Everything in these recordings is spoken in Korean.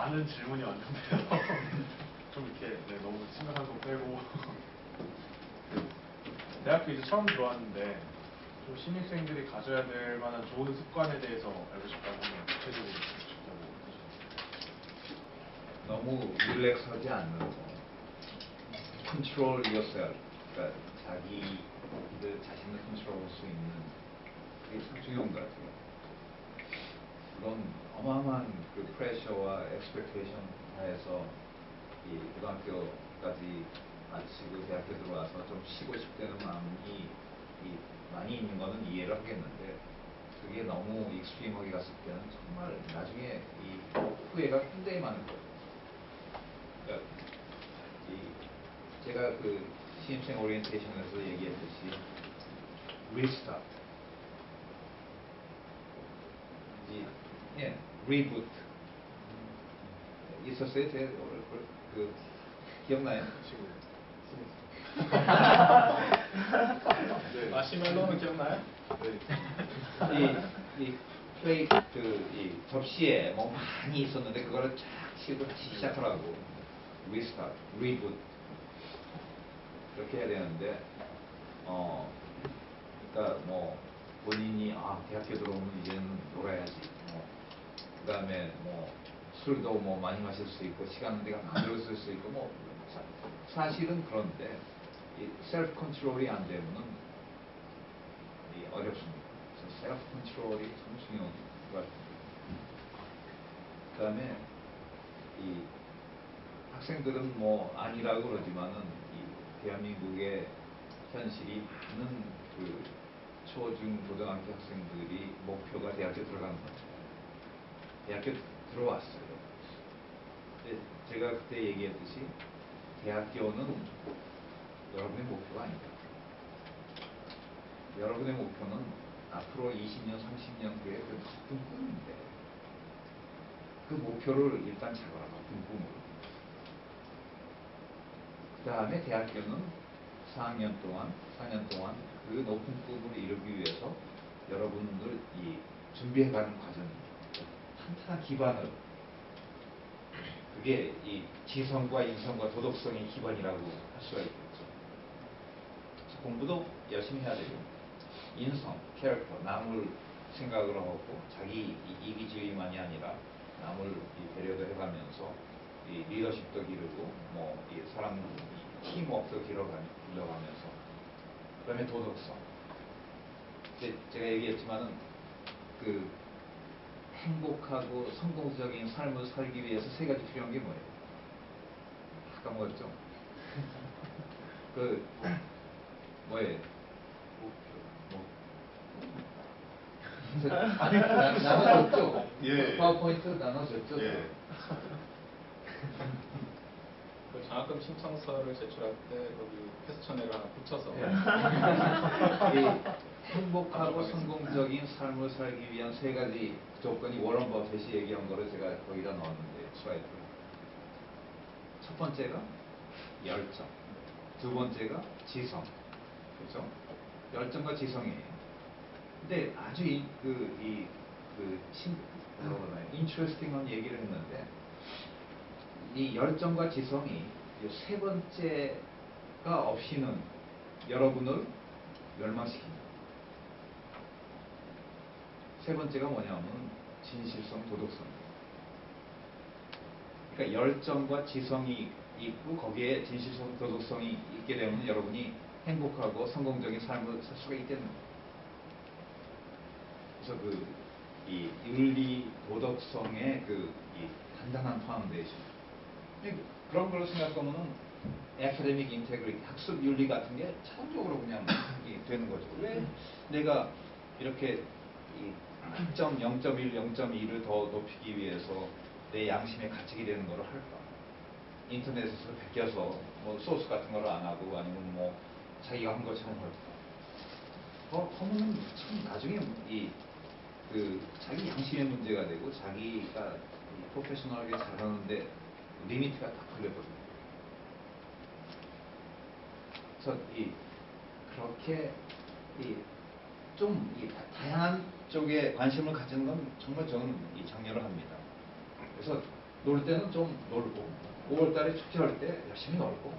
많은 질문이 왔는데요. 좀 이렇게 네, 너무 심각한 거 빼고 대학교 이제 처음 들어왔는데 좀 신입생들이 가져야 될 만한 좋은 습관에 대해서 알고 싶다고 하면 구체적으로 듣고 싶다고 하셨어요. 너무 릴렉스하지 않는 거. Control yourself. 그러니까 자기들 자신을 컨트롤할 수 있는 게 참 중요한 것 같아요. 물론 어마어마한 그 프레셔와 엑스펙테이션 하에서 이 고등학교까지 마치고 대학교 들어와서 좀 쉬고 싶다는 마음이 많이 있는 거는 이해를 하겠는데 그게 너무 익스트림하게 갔을 때는 정말 나중에 이 후회가 굉장히 많을 거예요. 그러니까 제가 그 신입생 오리엔테이션에서 얘기했듯이 리스타트, 리부트 있었어요? 제 그 기억나요? 네. 마시멜로는 기억나요? 네. 이 플레이트 이 접시에 뭐 많이 있었는데 그거를 쫙 치우고 다시 시작하라고. 리스타트, 리부트 그렇게 해야 되는데 그러니까 뭐 본인이 대학교 들어오면 이제는 놀아야지. 그다음에 뭐 술도 뭐 많이 마실 수 있고 시간은 내가 마음대로 쓸 수 있고 뭐 사실은 그런데 이 셀프 컨트롤이 안 되면은 어렵습니다. 그래서 셀프 컨트롤이 참 중요한 것 같습니다. 그다음에 이 학생들은 뭐 아니라고 그러지만은 이 대한민국의 현실이 많은 그 초중 고등학교 학생들이 목표가 대학교 들어가는 겁니다. 대학교 들어왔어요. 근데 제가 그때 얘기했듯이 대학교는 여러분의 목표가 아니다. 여러분의 목표는 앞으로 20년, 30년 후에 그 높은 꿈인데 그 목표를 일단 잡아라. 높은 꿈을. 그 다음에 대학교는 4년 동안 그 높은 꿈을 이루기 위해서 여러분들 준비해가는 과정입니다. 탄탄한 기반을 그게 이 지성과 인성과 도덕성의 기반이라고 할 수가 있겠죠. 공부도 열심히 해야 되고 인성, 캐릭터, 남을 생각을 하고 자기 이기주의만이 아니라 남을 배려도 해가면서 이 리더십도 기르고 뭐 이 사람 팀워크도 길러가면서 그다음에 도덕성. 제가 얘기했지만은 그 행복하고 성공적인 삶을 살기 위해서 세 가지 필요한 게 뭐예요? 까먹었죠? 그 뭐예요? 나눠줬죠? 예. 파워포인트 나눠줬죠? 예. 그 장학금 신청서를 제출할 때 거기 패스천에를 하나 붙여서 행복하고 성공적인 삶을 살기 위한 세 가지 조건이 워런 버핏이 얘기한 거를 제가 거기다 넣었는데 스라이드로. 첫 번째가 열정, 두 번째가 지성, 그렇죠? 열정과 지성이에요. 근데 아주 인트레스팅한 얘기를 했는데 이 열정과 지성이 세 번째가 없이는 여러분을 멸망시킵니다. 세 번째가 뭐냐면 진실성, 도덕성이에요. 그러니까 열정과 지성이 있고 거기에 진실성, 도덕성이 있게 되면 여러분이 행복하고 성공적인 삶을 살 수가 있다는 거예요. 그래서 이 윤리, 도덕성의 이 단단한 파운데이션. 그런 걸로 생각하면은 에카데믹 인테그리티, 학습 윤리 같은 게 자동적으로 그냥 되는 거죠. 왜 내가 이렇게 이 학점 0.1, 0.2를 더 높이기 위해서 내 양심에 갇히게 되는 거를 할까? 인터넷에서 베껴서 뭐 소스 같은 거를 안 하고 아니면 뭐 자기가 한 것처럼 할까? 그러면은 참 나중에 자기 양심의 문제가 되고 자기가 프로페셔널하게 잘하는데 리미트가 딱 걸려버립니다. 그래서 그렇게 좀 다양한 쪽에 관심을 가지는 건 정말 저는 장려를 합니다. 그래서 놀 때는 좀 놀고 5월달에 축제할 때 열심히 놀고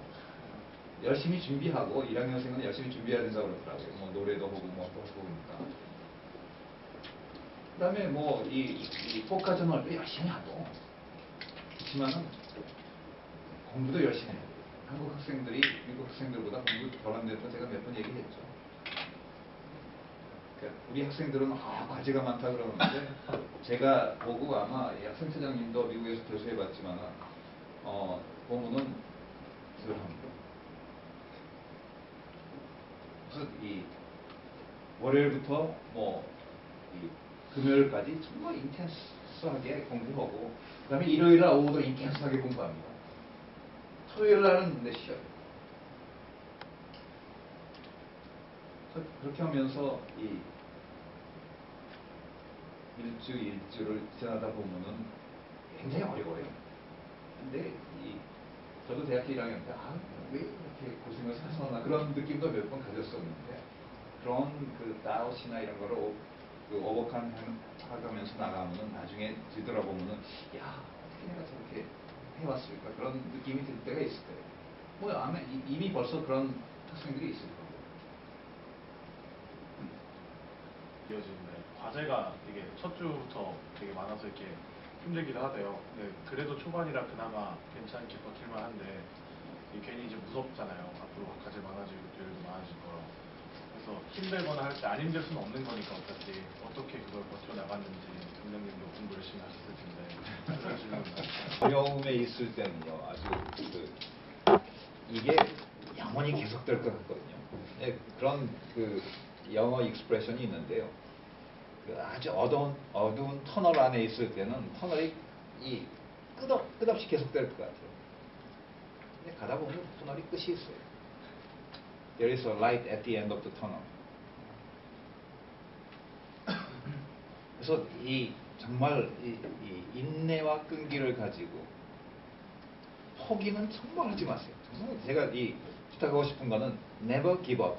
열심히 준비하고 1학년생은 열심히 준비해야 된다고 그러더라고요. 뭐 노래도 하고 뭐 또 하고 그러니까. 그다음에 뭐 이 꽃가전 할 때 열심히 하고 그렇지만은 공부도 열심히 해요. 한국 학생들이 미국 학생들보다 공부 덜 한다고 제가 몇 번 얘기했죠. 그러니까 우리 학생들은 과제가 많다 그러는데 제가 보고 아마 이 학생처장님도 미국에서 교수해봤지만 보면은 덜합니다. 그래서 이 월요일부터 이 금요일까지 정말 인텐스하게 공부하고 그다음에 일요일 날 오후도 인텐스하게 공부합니다. 토요일 날은 근데 쉬어요. 그렇게 하면서 이 일주를 지나다 보면은 굉장히 어려워요. 근데 저도 대학교 1학년 때 왜 이렇게 고생을 해서 나 그런 느낌도 몇 번 가졌었는데 그런 그 다웃이나 이런 거를 오버컴 하면서 나가면은 나중에 뒤돌아보면은 야 어떻게 내가 저렇게 해왔을까 그런 느낌이 들 때가 있을 거예요. 뭐 아마 이미 벌써 그런 학생들이 있을 거예요. 이어지는데 과제가 되게 첫 주부터 되게 많아서 이렇게 힘들기도 하대요. 근데 그래도 초반이라 그나마 괜찮게 버틸만 한데 괜히 이제 무섭잖아요. 앞으로 과제 많아지고 일도 많아질 거라. 그래서 힘들거나 할 때 안 힘들 수는 없는 거니까 어차피 어떻게 그걸 버텨나갔는지 선생님도 공부 열심히 하셨을 텐데 그런 질문. 어려움에 있을 때는요 아주 이게 영원히 계속될 것 같거든요. 그런 영어 익스프레션이 있는데요. 아주 어두운 터널 안에 있을 때는 터널이 끝없이 계속될 것 같아요. 근데 가다 보면 터널이 끝이 있어요. There is a light at the end of the tunnel. 그래서 정말 이 인내와 끈기를 가지고 포기는 정말 하지 마세요. 정말 제가 부탁하고 싶은 거는 never give up.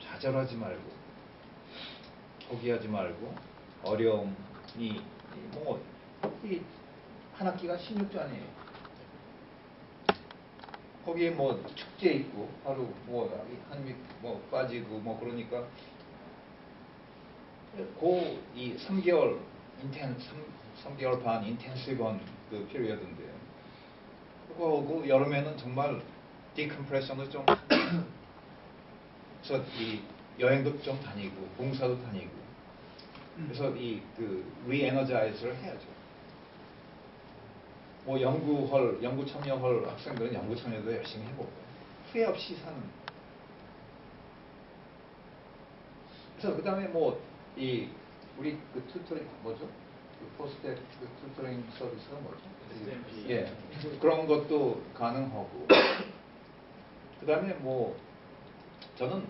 좌절하지 말고 포기하지 말고 어려움이 한 학기가 16장이에요. 거기에 축제 있고 하루 한입 빠지고 그러니까 이 3개월 3개월 반 인텐시브한 그 피리어드인데요. 그거하고 여름에는 정말 디컴프레션을 좀 그래서 여행도 좀 다니고 봉사도 다니고 그래서 리에너자이즈를 해야죠. 연구 참여할 학생들은 연구 참여도 열심히 해보고 후회 없이 사는. 그래서 그다음에 우리 튜터링 뭐죠? 포스트 튜터링 서비스가 뭐죠? SMP. 예, 그런 것도 가능하고. 그다음에 저는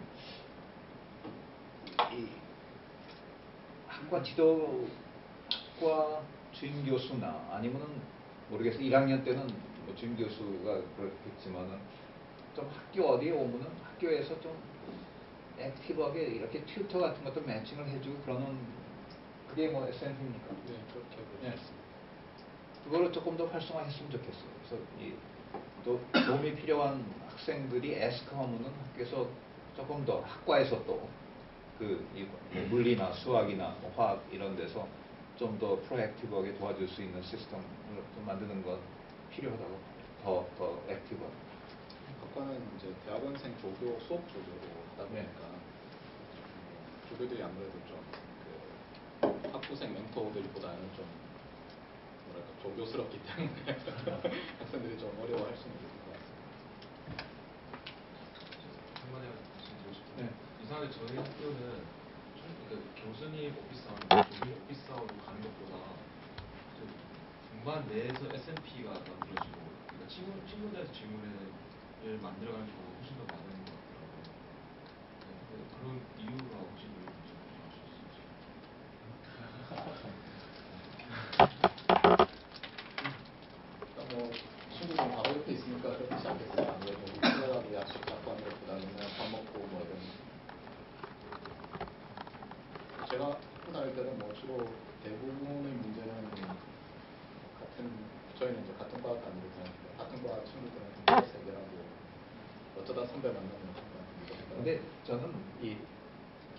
학과 주임 교수나 아니면은 모르겠어요. 1학년 때는 주임 교수가 그렇겠지만은 좀 학교 어디에 오면은 학교에서 좀 액티브하게 이렇게 튜터 같은 것도 매칭을 해주고 그러는 그게 SNP입니까? 네, 그렇게 예. 보겠습니다. 그거를 조금 더 활성화했으면 좋겠어요. 그래서 또 도움이 필요한 학생들이 에스크하면은 학교에서 조금 더 학과에서 또 물리나 수학이나 화학 이런 데서 좀 더 프로액티브하게 도와줄 수 있는 시스템을 좀 만드는 건 필요하다고 더 액티브하게. 학과는 이제 대학원생 조교 수업 조교로 하다 보니까 조교들이 아무래도 좀 학부생 멘토들보다는 좀 뭐랄까 조교스럽기 때문에 학생들이 좀 어려워할 수는 있을 것 같습니다. 한마디 말씀드리고 싶은데 네. 이상하게 저희 학교는 교수님 오피스하고 조교 오피스하고 가는 것보다 동반 내에서 S&P가 만들어지고 그러니까 친구들에서 질문을 만들어가는 경우가 훨씬 더 많은 것 같더라고요. 네, 그런 이유가 혹시 뭔지 친구들 바로 옆에 있으니까 그렇지 않겠어요. 아무래도 친구들하고 약속 잡고 하는 것보다는 그냥 밥 먹고 이런. 제가 학교 다닐 때는 주로 대부분의 문제는 저희는 이제 같은 과가 아니고 그냥 같은 과 친구들은 문제 해결하고 어쩌다 선배 만나면 근데 저는 이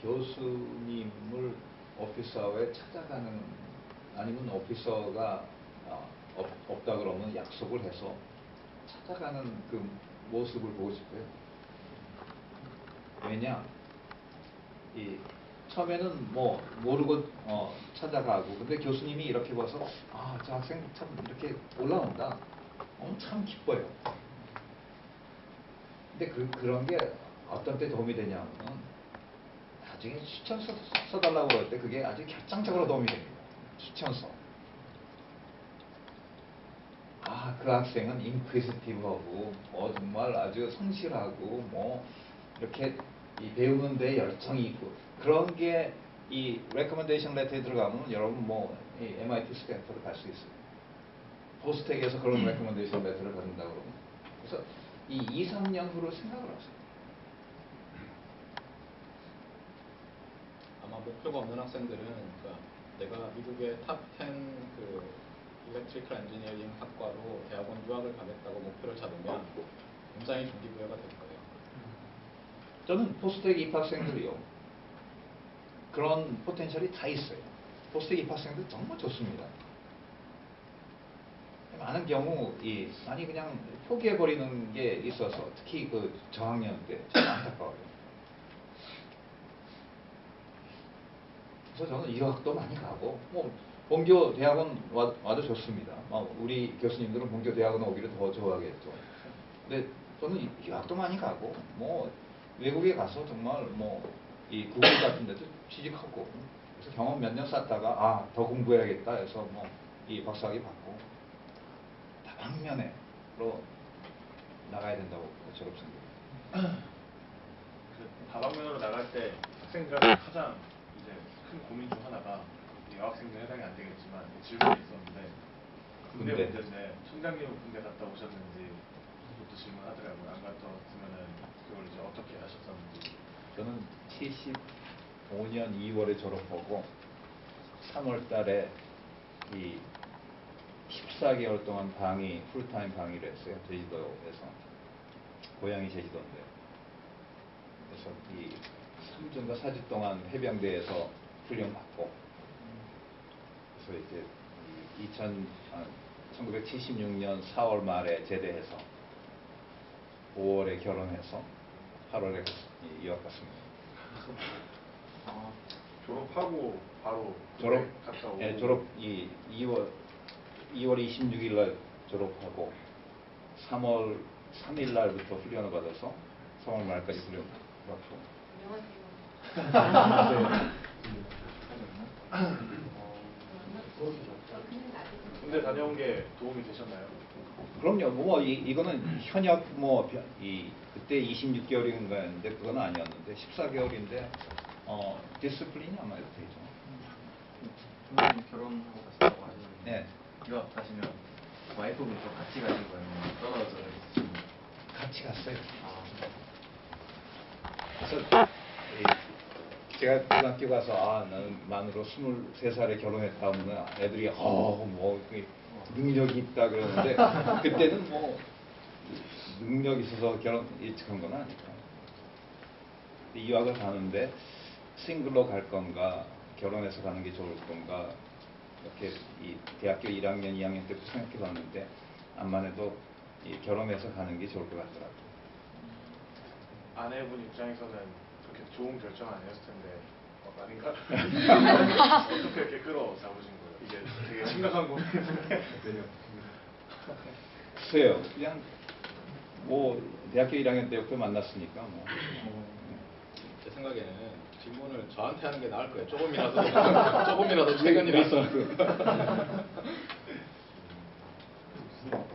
교수님을 오피서에 찾아가는 아니면 오피서가 없다 그러면 약속을 해서 찾아가는 그 모습을 보고 싶어요. 왜냐? 이 처음에는 뭐 모르고 찾아가고 근데 교수님이 이렇게 봐서 저 학생 참 이렇게 올라온다. 참 기뻐요. 근데 그런 게 어떤 때 도움이 되냐면 나중에 추천서 써달라고 할 때 그게 아주 결정적으로 도움이 됩니다. 추천서. 그 학생은 인퀴지티브하고 정말 아주 성실하고 뭐 이렇게 이 배우는 데 열정이 있고 그런 게 이 레커멘데이션 레터에 들어가면 여러분 뭐 이 MIT 스탠퍼드 갈 수 있어요. 포스텍에서 그런 레커멘데이션 레터를 받는다 그러면 그래서 이 2, 3년 후로 생각을 하세요. 아마 목표가 없는 학생들은 그러니까 내가 미국의 탑10 그 일렉트리컬 엔지니어링 학과로 대학원 유학을 가겠다고 목표를 잡으면 굉장히 동기부여가 될 거예요. 저는 포스텍 입학생들이요. 그런 포텐셜이 다 있어요. 포스텍 입학생들 정말 좋습니다. 많은 경우 많이 그냥 포기해버리는 게 있어서 특히 그 저학년 때 참 안타까워요. 그래서 저는 유학도 많이 가고 뭐 본교 대학원 와도 좋습니다. 우리 교수님들은 본교 대학원 오기를 더 좋아하겠죠. 근데 저는 유학도 많이 가고 뭐 외국에 가서 정말 뭐 이 구글 같은 데도 취직하고 그래서 경험 몇 년 쌓다가 더 공부해야겠다 해서 뭐 이 박사학위 받고 다방면으로 나가야 된다고 저는 생각합니다. 그 다방면으로 나갈 때 학생들한테 가장 이제 큰 고민 중 하나가 여학생들 해당이 안 되겠지만 질문이 있었는데 군대 군대. 문제인데 총장님은 군대 갔다 오셨는지 그것도 질문하더라고요. 안 갔다 왔으면은 그걸 이제 어떻게 하셨었는지. 저는 75년 2월에 졸업하고 3월 달에 이 14개월 동안 풀타임 방위를 했어요. 제주도에서. 고향이 제주도인데. 그래서 이 3주인가 4주 동안 해병대에서 훈련 받고 그래서 이제 1976년 4월 말에 제대해서 5월에 결혼해서 8월에 유학 갔습니다. 졸업하고 바로 갔다 오고. 예, 2월 26일 날 졸업하고 3월 3일 날부터 훈련을 받아서 3월 말까지 훈련 받고. 군대 다녀온 게 도움이 되셨나요? 그럼요. 뭐 이거는 현역 그때 26개월인가였는데 그건 아니었는데 14개월인데 디스플린이 아마 이렇게 되죠. 부모님 결혼하고 가시다고 하셨는데 네. 유학 가시면 와이프분도 같이 가신 거예요? 떨어져 있으신 거예요? 같이 갔어요. 그래서 제가 고등학교 가서 나는 만으로 23살에 결혼했다 하면 애들이 능력이 있다 그러는데 그때는 뭐 능력이 있어서 결혼 일찍한 건 아니까. 유학을 가는데 싱글로 갈 건가 결혼해서 가는 게 좋을 건가 이렇게 이 대학교 1학년 2학년 때부터 생각해 봤는데 암만 해도 결혼해서 가는 게 좋을 것 같더라고요. 아내분 입장에서는 그렇게 좋은 결정 아니었을 텐데 아닌가? 어떻게 이렇게 끌어잡으신 거예요? 이게 되게 심각한 고민인데. 글쎄요. 그냥 뭐 대학교 1학년 때부터 만났으니까 뭐. 제 생각에는 질문을 저한테 하는 게 나을 거예요. 조금이라도 최근이라서.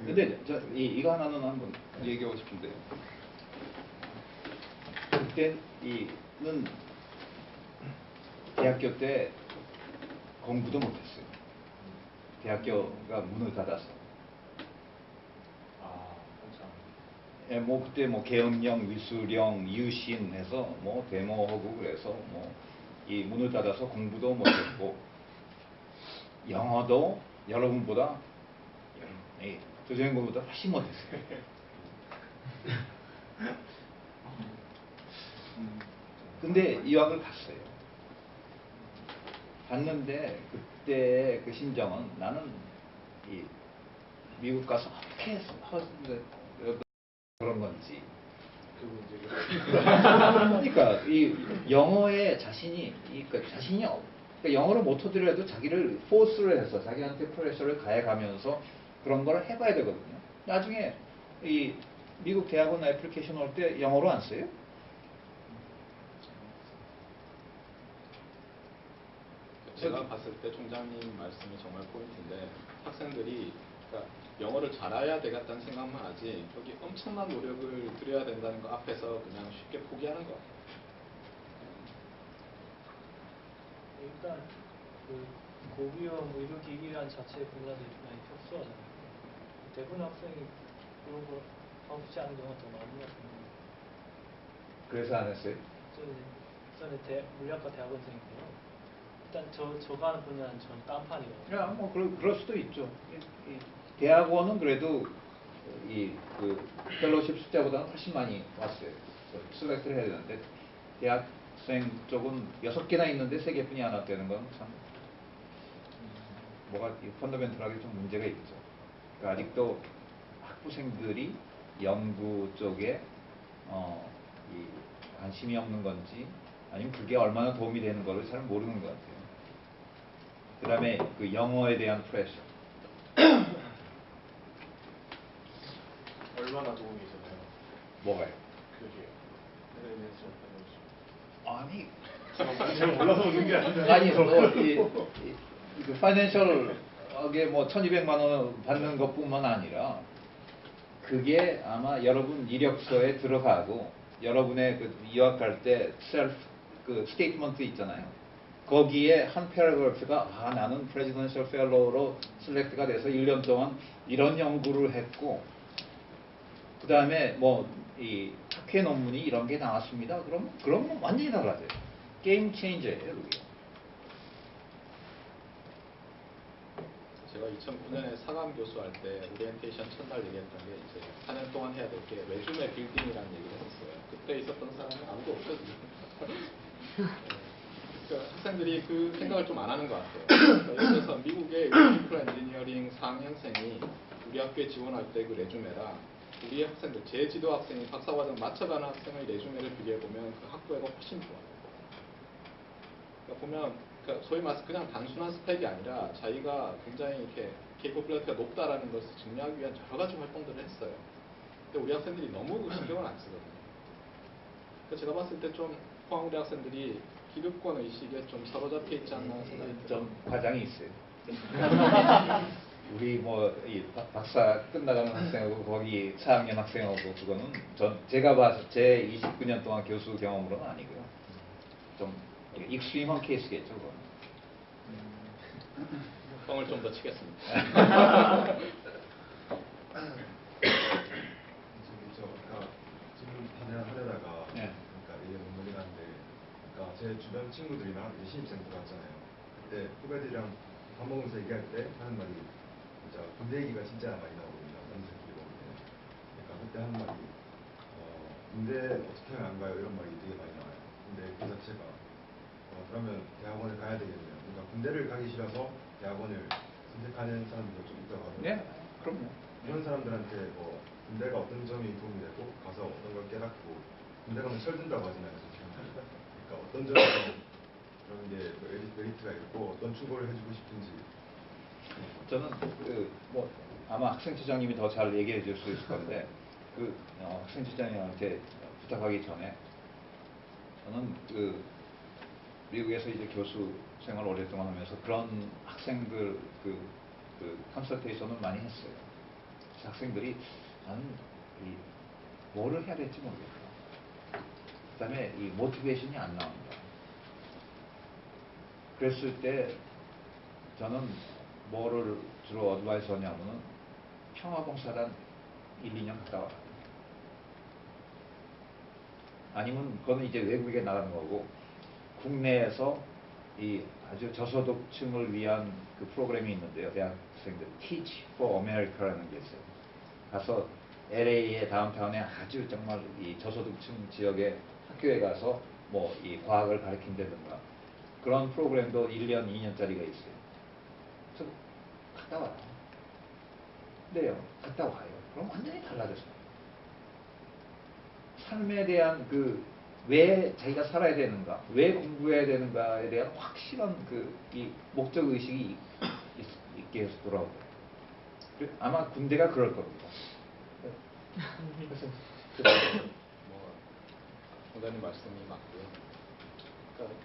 근데 이거 하나는 한번 얘기하고 싶은데요. 그때는 대학교 때 공부도 못했어요. 대학교가 문을 닫아서. 한참. 뭐 그때 뭐 계엄령, 위수령, 유신 해서 뭐 데모하고 그래서 뭐 이 문을 닫아서 공부도 못했고 영어도 여러분보다 조정현보다 훨씬 못했어요. 근데 유학을 갔어요. 갔는데 그때 그 심정은 나는 이 미국 가서 어떻게 해서 그런 건지. 그 문제가 그러니까 이 영어에 자신이 그러니까 영어를 못하더라도 자기를 포스를 해서 자기한테 프레셔를 가해가면서 그런 걸 해봐야 되거든요. 나중에 이 미국 대학원 애플리케이션 올 때 영어로 안 써요? 제가 봤을 때 총장님 말씀이 정말 포인트인데 학생들이 그러니까 영어를 잘해야 되겠다는 생각만 하지 여기 엄청난 노력을 들여야 된다는 거 앞에서 그냥 쉽게 포기하는 것 같아요. 일단 그 고비와 뭐 의료기기란 자체 분야도 많이 특수하잖아요. 대부분 학생이 그런 걸 하고 싶지 않은 경우가 더 많은 것 같아요. 그래서 안 했어요? 저는 물리학과 대학원생이고요. 일단 저가 하는 분야는 전 딴판이거든요. 야, 뭐 그럴 수도 있죠. 대학원은 그래도 그 펠로십 숫자보다는 훨씬 많이 왔어요. 슬렉트를 해야 되는데 대학생 쪽은 6개나 있는데 3개뿐이 안 왔다는 건 참 뭐가 펀더멘털하게 좀 문제가 있죠. 그러니까 아직도 학부생들이 연구 쪽에 이 관심이 없는 건지 아니면 그게 얼마나 도움이 되는 거를 잘 모르는 것 같아요. 그 다음에 그 영어에 대한 프레셔. 얼마나 도움이 되나요? 뭐가요? 그게 LMS 아니 제가 몰라서 묻는 게 아니라 아니 그 파이낸셜하게 뭐 1200만 원 받는 것뿐만 아니라 그게 아마 여러분 이력서에 들어가고 여러분의 그 유학 갈 때 셀프 그 스테이트먼트 있잖아요. 거기에 한 패러그래프가 나는 프레지던셜 펠로우로 셀렉트가 돼서 1년 동안 이런 연구를 했고 그 다음에 뭐 이 학회 논문이 이런 게 나왔습니다. 그럼 완전히 달라져요. 게임 체인저예요, 그게. 제가 2009년에 사감 교수할 때 오리엔테이션 첫날 얘기했던 게 이제 4년 동안 해야 될 게 레주메 빌딩이라는 얘기를 했었어요. 그때 있었던 사람은 아무도 없거든요. 그러니까 학생들이 그 생각을 좀 안 하는 것 같아요. 그러니까 예를 들어서 미국의 일렉트리컬 엔지니어링 4학년생이 우리 학교에 지원할 때 그 레주메랑 우리 학생들, 제 지도 학생이 박사과정 맞춰가는 학생의 레주메를 비교해보면 그 학부가 훨씬 좋아요. 그러니까 보면 그러니까 소위 말해서 그냥 단순한 스펙이 아니라 자기가 굉장히 이렇게 케이퍼블리티가 높다라는 것을 증명하기 위한 여러 가지 활동들을 했어요. 근데 우리 학생들이 너무 그 신경을 안 쓰거든요. 그러니까 제가 봤을 때 좀 포항우리 학생들이 기득권 의식에 좀 사로잡혀 있지 않나 생각이 들어요. 좀 과장이 있어요. 우리 뭐 이 박사 끝나가는 학생하고 거기 4학년 학생하고 그거는 제가 봐서 제 29년 동안 교수 경험으로는 아니고요. 좀 익스트림한 케이스겠죠, 그건. 뻥을 좀 더 치겠습니다. 지금 하려다가 네. 그러니까 이게 논문이 한데 그러니까 제 주변 친구들이랑 이제 신입생 들어왔잖아요. 그때 후배들이랑 밥 먹으면서 얘기할 때 하는 말이 진짜 군대 얘기가 진짜 많이 나오거든요. 남들끼리 먹을 때. 그러니까 그때 하는 말이 군대 어떻게 하면 안 가요? 이런 말이 되게 많이 나와요. 근데 그 자체가 그러면 대학원을 가야 되겠네요. 그러니까 군대를 가기 싫어서 대학원을 선택하는 사람들도 좀 있다고 하더라고요. 네, 그럼요. 이런 사람들한테 뭐 군대가 어떤 점이 도움이 되고 가서 어떤 걸 깨닫고 군대 가면 철든다고 하잖아요. 그러니까 어떤 점이 그런 게 메리트가 있고 어떤 충고를 해주고 싶은지. 저는 뭐 아마 학생투장님이 더 잘 얘기해 줄 수 있을 건데 학생투장님한테 부탁하기 전에 저는 미국에서 이제 교수 생활 오랫동안 하면서 그런 학생들 컨설테이션을 많이 했어요. 그래서 학생들이 나는 뭐를 해야 될지 모르겠다. 그 다음에 이 모티베이션이 안 나온다. 그랬을 때 저는 뭐를 주로 어드바이스 하냐면은 평화봉사단 1, 2년 갔다 와라. 아니면 그거는 이제 외국에 나가는 거고 국내에서 이 아주 저소득층을 위한 그 프로그램이 있는데요. 대학생들 Teach for America라는 게 있어요. 가서 LA의 다운타운에 아주 정말 이 저소득층 지역의 학교에 가서 뭐 이 과학을 가르친다든가 그런 프로그램도 1년, 2년짜리가 있어요. 그래서 갔다 와요. 그래요. 갔다 와요. 그럼 완전히 달라졌어요. 삶에 대한 그 왜 자기가 살아야 되는가, 왜 공부해야 되는가에 대한 확실한 그 이 목적 의식이 있게 해서 돌아오고 아마 군대가 그럴 겁니다. 뭐 원장님 말씀이 맞고요. 그러니까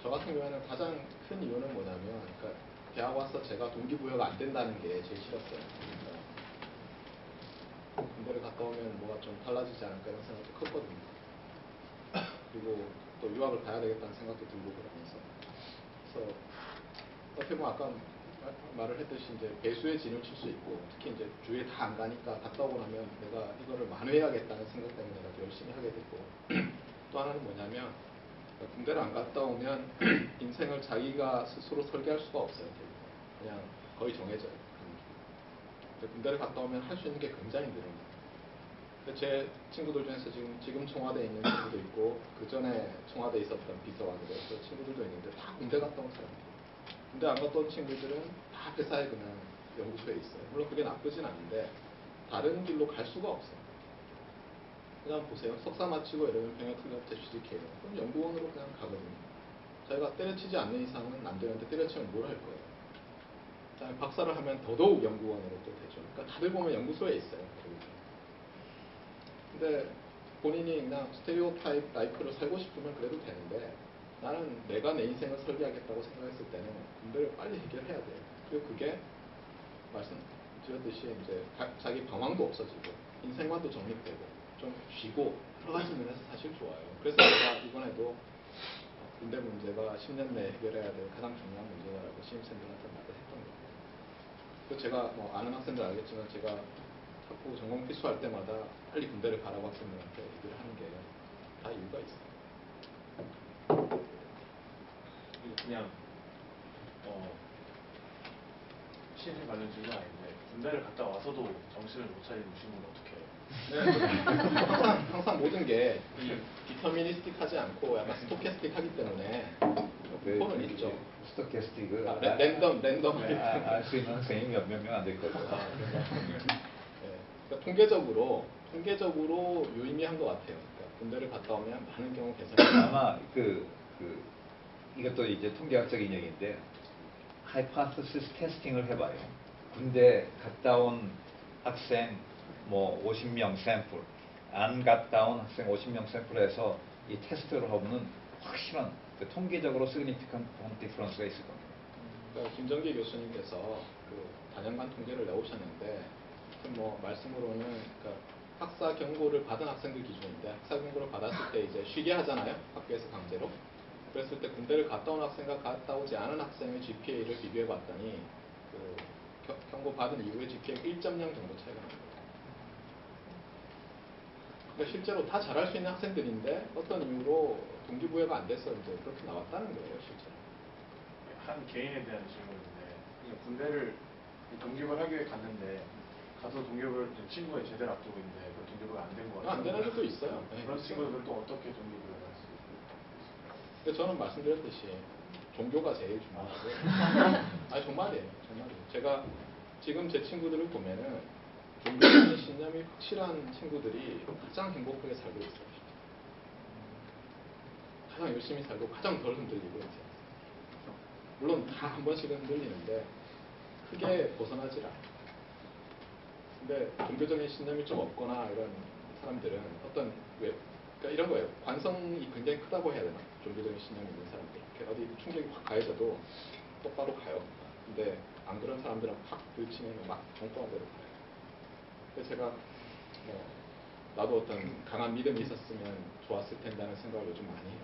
저 같은 경우에는 가장 큰 이유는 뭐냐면, 그러니까 대학 와서 제가 동기부여가 안 된다는 게 제일 싫었어요. 그러니까 군대를 갔다 오면 뭐가 좀 달라지지 않을까 이런 생각도 컸거든요. 그리고 또 유학을 가야 되겠다는 생각도 들고 그러면서, 그래서 어떻게 보면 아까 말을 했듯이 이제 배수의 진을 칠 수 있고, 특히 이제 주위에 다 안 가니까 갔다 오고 나면 내가 이거를 만회해야겠다는 생각 때문에 내가 더 열심히 하게 되고, 또 하나는 뭐냐면 군대를 안 갔다 오면 인생을 자기가 스스로 설계할 수가 없어요. 그냥 거의 정해져요. 군대를 갔다 오면 할 수 있는 게 굉장히 늘어요. 제 친구들 중에서 지금 청와대에 있는 친구도 있고, 그 전에 청와대에 있었던 비서관들, 그 친구들도 있는데 다 군대 갔다 온 사람들이에요. 군대 안 갔다 온 친구들은 다 회사에 그냥 연구소에 있어요. 물론 그게 나쁘진 않은데 다른 길로 갈 수가 없어요. 그냥 보세요. 석사 마치고 이러면 병역특협 취직해요. 그럼 연구원으로 그냥 가거든요. 자기가 때려치지 않는 이상은 안 되는데 때려치면 뭘 할 거예요? 그다음에 박사를 하면 더더욱 연구원으로 또 되죠. 그러니까 다들 보면 연구소에 있어요. 근데 본인이 그냥 스테레오타입 라이프를 살고 싶으면 그래도 되는데, 나는 내가 내 인생을 설계하겠다고 생각했을 때는 군대를 빨리 해결해야 돼요. 그리고 그게 말씀드렸듯이 이제 자기 방황도 없어지고 인생관도 정립되고 좀 쉬고 여러 가지 면에서 사실 좋아요. 그래서 제가 이번에도 군대 문제가 10년 내에 해결해야 될 가장 중요한 문제다라고 신입생들한테 말을 했던 거예요. 그리고 제가 뭐 아는 학생들 알겠지만 제가 자꾸 전공 필수할 때마다 빨리 군대를 가라고 학생들한테 얘기를 하는 게 다 이유가 있어요. 그냥 신입 관련 질문 아닌데, 군대를 갔다 와서도 정신을 못 차리는 친구는 어떻게 해요? 네, 항상 모든 게 디터미니스틱하지 않고 약간 스토캐스틱하기 때문에 부분은 있죠. 스토캐스틱을 랜덤 알 수 있는 학생이 몇 명 안 될 거죠. 네, 그러니까 통계적으로 유의미한 것 같아요. 그러니까 군대를 갔다 오면 많은 경우 개선이 아마 이것도 이제 통계학적인 얘기인데, 하이파서시스 테스팅을 해봐요. 군대 갔다 온 학생 뭐 50명 샘플, 안 갔다 온 학생 50명 샘플에서 이 테스트를 하면 확실한 통계적으로 significant difference가 있을 겁니다. 그러니까 김정기 교수님께서 그 단연간 통계를 내오셨는데, 뭐 말씀으로는 그러니까 학사 경고를 받은 학생들 기준인데, 학사 경고를 받았을 때 이제 쉬게 하잖아요. 학교에서 강제로. 그랬을 때 군대를 갔다 온 학생과 갔다 오지 않은 학생의 GPA를 비교해 봤더니 그 경고 받은 이후에 GPA가 1.0 정도 차이가 납니다. 그러니까 실제로 다 잘할 수 있는 학생들인데 어떤 이유로 동기부여가 안 돼서 이제 그렇게 나왔다는 거예요, 실제로. 한 개인에 대한 질문인데, 군대를 동기부여 하기 위해 갔는데, 가서 동기부여를 친구가 제대로 앞두고 있는데 그 동기부여가 안 된 거예요. 안 되는 애들도 있어요. 네, 그런 있어요. 친구들은 또 어떻게 동기부여를 할 수 있어요? 근데 저는 말씀드렸듯이 종교가 제일 중요하고 아니 정말이에요. 제가 지금 제 친구들을 보면은 종교적인 신념이 확실한 친구들이 가장 행복하게 살고 있어요. 가장 열심히 살고 가장 덜 흔들리고 있어요. 물론 다 한 번씩은 흔들리는데 크게 벗어나질 않아요. 근데 종교적인 신념이 좀 없거나 이런 사람들은 그러니까 이런 거예요. 관성이 굉장히 크다고 해야 되나? 종교적인 신념이 있는 사람들. 이렇게 어디 충격이 확 가해져도 똑바로 가요. 근데 안 그런 사람들은 확 들치면 막 엉뚱한 데로 가요. 그래서 제가 나도 어떤 강한 믿음이 있었으면 좋았을 텐다는 생각을 요즘 많이 해요.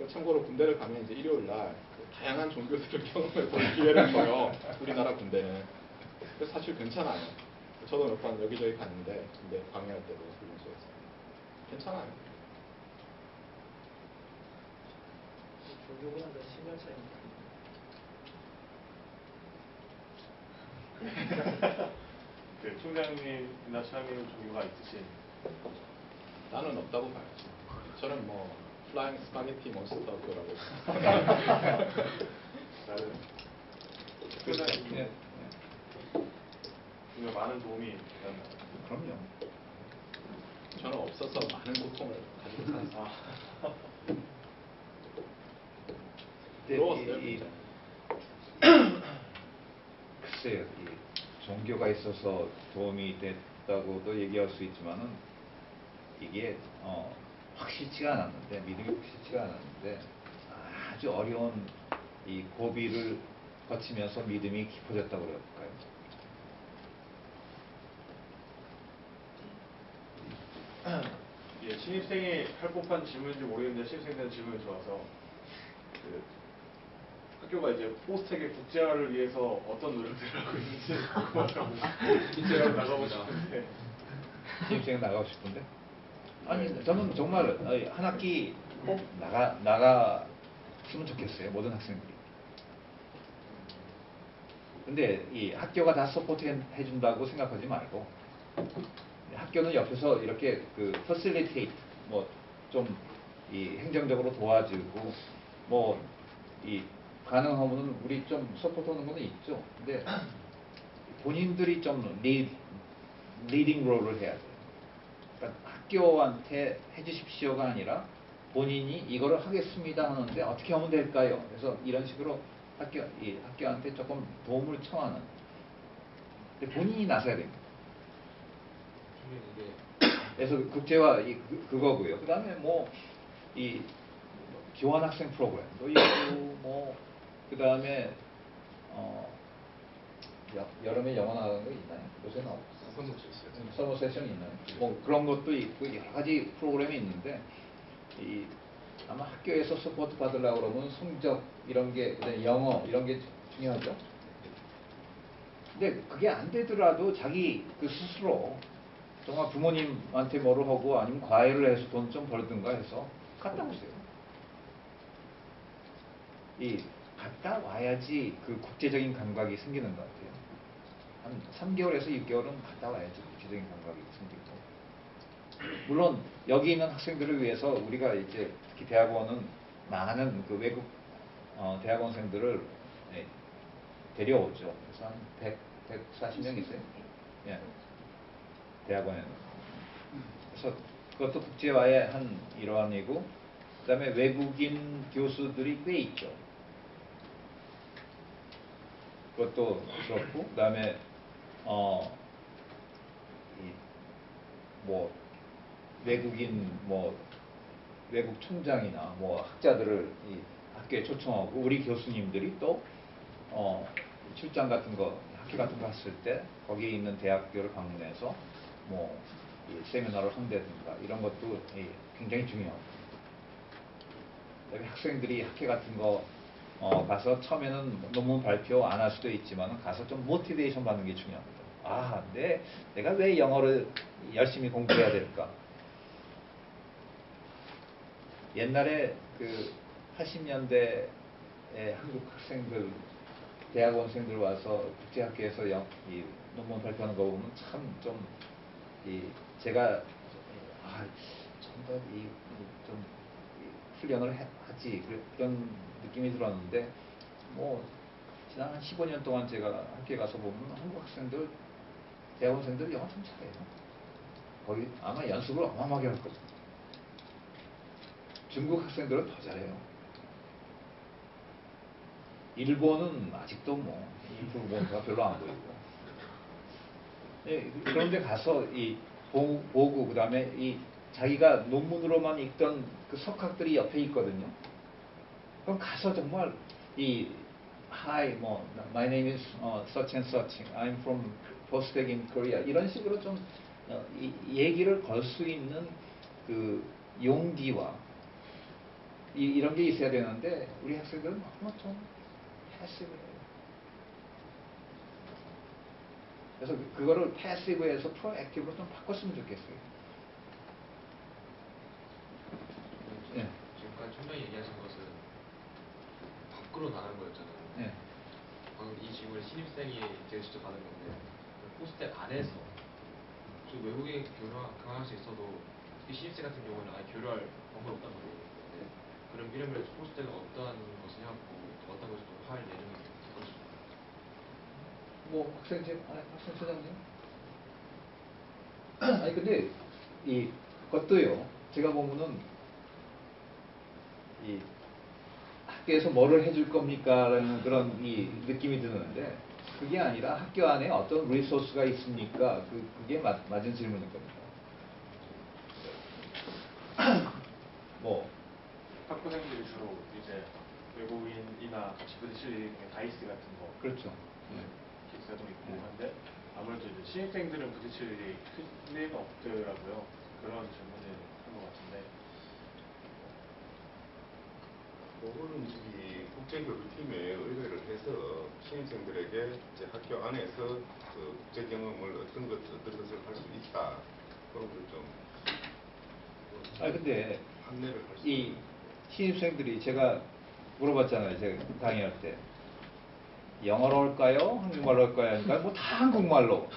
참고로 군대를 가면 이제 일요일 날 다양한 종교들을 경험해 볼 기회를 줘요. 우리나라 군대는. 그래서 사실 괜찮아요. 저도 몇 번 여기저기 갔는데, 근데 강의할 때도 훈련소에서 괜찮아요. 종교보다 더 10년 차이니까. 그 총장님이나 차장님은 종교가 있으신 나는 없다고 봐야지. 저는 뭐 플라잉 스파게티 몬스터라고. 나는 예, 총장님 예. 종교 많은 도움이 되었나요? 그럼요. 저는 없어서 많은 고통을 가지고 살았어요. 아, 근데 부러웠어요, 이- 진짜. 글쎄요, 이 종교가 있어서 도움이 됐다고도 얘기할 수 있지만은 이게 확실치가 않았는데, 믿음이 확실치가 않았는데 아주 어려운 이 고비를 거치면서 믿음이 깊어졌다고 그럴까요? 예, 신입생이 할 법한 질문인지 모르겠는데 신입생들은 질문이 좋아서 그 학교가 이제 포스텍의 국제화를 위해서 어떤 노력들을 하고 있는지 궁금하다고 국제화로 나가고 싶은데 신입생 나가고 싶은데? 아니, 저는 정말 한 학기 꼭 나갔으면 좋겠어요, 모든 학생들이. 근데 이 학교가 다 서포트 해준다고 생각하지 말고, 학교는 옆에서 이렇게 그 facilitate, 뭐 좀 이 행정적으로 도와주고, 뭐 이 가능하면은 우리 좀 서포트하는 거는 있죠. 근데 본인들이 좀 리딩 롤을 해야 돼요. 그러니까 학교한테 해주십시오가 아니라 본인이 이거를 하겠습니다 하는데 어떻게 하면 될까요? 그래서 이런 식으로 학교한테 조금 도움을 청하는. 근데 본인이 나서야 됩니다. 그래서 국제화 그거고요. 그 다음에 뭐 이 교환학생 프로그램도 있고, 뭐 그 다음에 여름에 영어 나가는 거 있나요? 요새는 없어요. 서머 세션이 있나요? 뭐 그런 것도 있고 여러 가지 프로그램이 있는데 아마 학교에서 서포트 받으려고 그러면 성적 이런 게, 그다음에 영어 이런 게 중요하죠. 근데 그게 안 되더라도 자기 그 스스로 정말 부모님한테 뭐를 하고 아니면 과외를 해서 돈 좀 벌든가 해서 갔다 오세요. 갔다 와야지 그 국제적인 감각이 생기는 것 같아요. 한 3개월에서 6개월은 갔다 와야지 국제적인 감각이 생기고. 물론 여기 있는 학생들을 위해서 우리가 이제 특히 대학원은 많은 그 외국 대학원생들을 데려오죠. 그래서 한 140명 있어요. 예. 대학원에는. 그래서 그것도 국제화의 한 일환이고, 그 다음에 외국인 교수들이 꽤 있죠. 그것도 그렇고, 그 다음에 뭐 외국인 외국 총장이나 뭐 학자들을 이 학교에 초청하고, 우리 교수님들이 또 출장 같은 거, 학회 같은 거 했을 때 거기에 있는 대학교를 방문해서 뭐 세미나를 한다든가 이런 것도 굉장히 중요합니다. 학생들이 학회 같은 거 가서 처음에는 논문 발표 안 할 수도 있지만 가서 좀 모티베이션 받는 게 중요합니다. 아, 내가 왜 영어를 열심히 공부해야 될까? 옛날에 그 80년대에 한국 학생들, 대학원생들 와서 국제학교에서 이 논문 발표하는 거 보면 참 좀 제가 좀 더 좀 훈련을 하지, 그런 느낌이 들었는데, 뭐 지난 한 15년 동안 제가 학교에 가서 보면 한국 학생들, 대학원생들 영어 참 잘해요. 거기 아마 연습을 어마어마하게 할 거예요. 중국 학생들은 더 잘해요. 일본은 아직도 뭐 임프루먼트가 별로 안 보이고. 그런데 가서 보고 그다음에 자기가 논문으로만 읽던 그 석학들이 옆에 있거든요. 그럼 가서 정말 Hi, my name is such and such. I'm from Postec in Korea. 이런 식으로 좀 얘기를 걸 수 있는 그 용기와 이런 게 있어야 되는데, 우리 학생들은 너무 좀 패시브해요. 그래서 그거를 패시브에서 프로액티브로 좀 바꿨으면 좋겠어요. 예. 지금까지 총장이 얘기하신 것은 밖으로 나가는 거였잖아요. 네. 방금 이 질문을 신입생이 제가 직접 받은 건데 포스텍 안에서 저 외국에 강학생 있어도 특히 신입생 같은 경우는 아예 교류할 방법이 없단 말이에요. 네. 그럼 이러면 포스텍은 어떠한 것을 해왔고 또 어떤 것을 또 할 예정이 있을까요? 뭐 학생회장님? 아니 근데 이 그것도요. 제가 보면은 이 학교에서 뭐를 해줄 겁니까라는 그런 이 느낌이 드는데 그게 아니라 학교 안에 어떤 리소스가 있습니까? 그게 맞은 질문일 겁니다. 뭐 학부생들이 주로 이제 외국인이나 같이 부딪힐 일이 다이스 같은 거, 그렇죠. 기사도 있고 네. 한데 아무래도 이제 신입생들은 부딪힐 일이 크게 없더라고요. 그런 질문을 한 것 같은데. 그거는 저기 국제교류팀에 의뢰를 해서 신입생들에게 이제 학교 안에서 그 국제 경험을 어떤 것을 할 수 있다 그런 걸 좀 근데 안내를 할 수 이 있는. 신입생들이 제가 물어봤잖아요. 제가 강의할 때 영어로 할까요? 한국말로 할까요? 하니까 뭐 다 한국말로.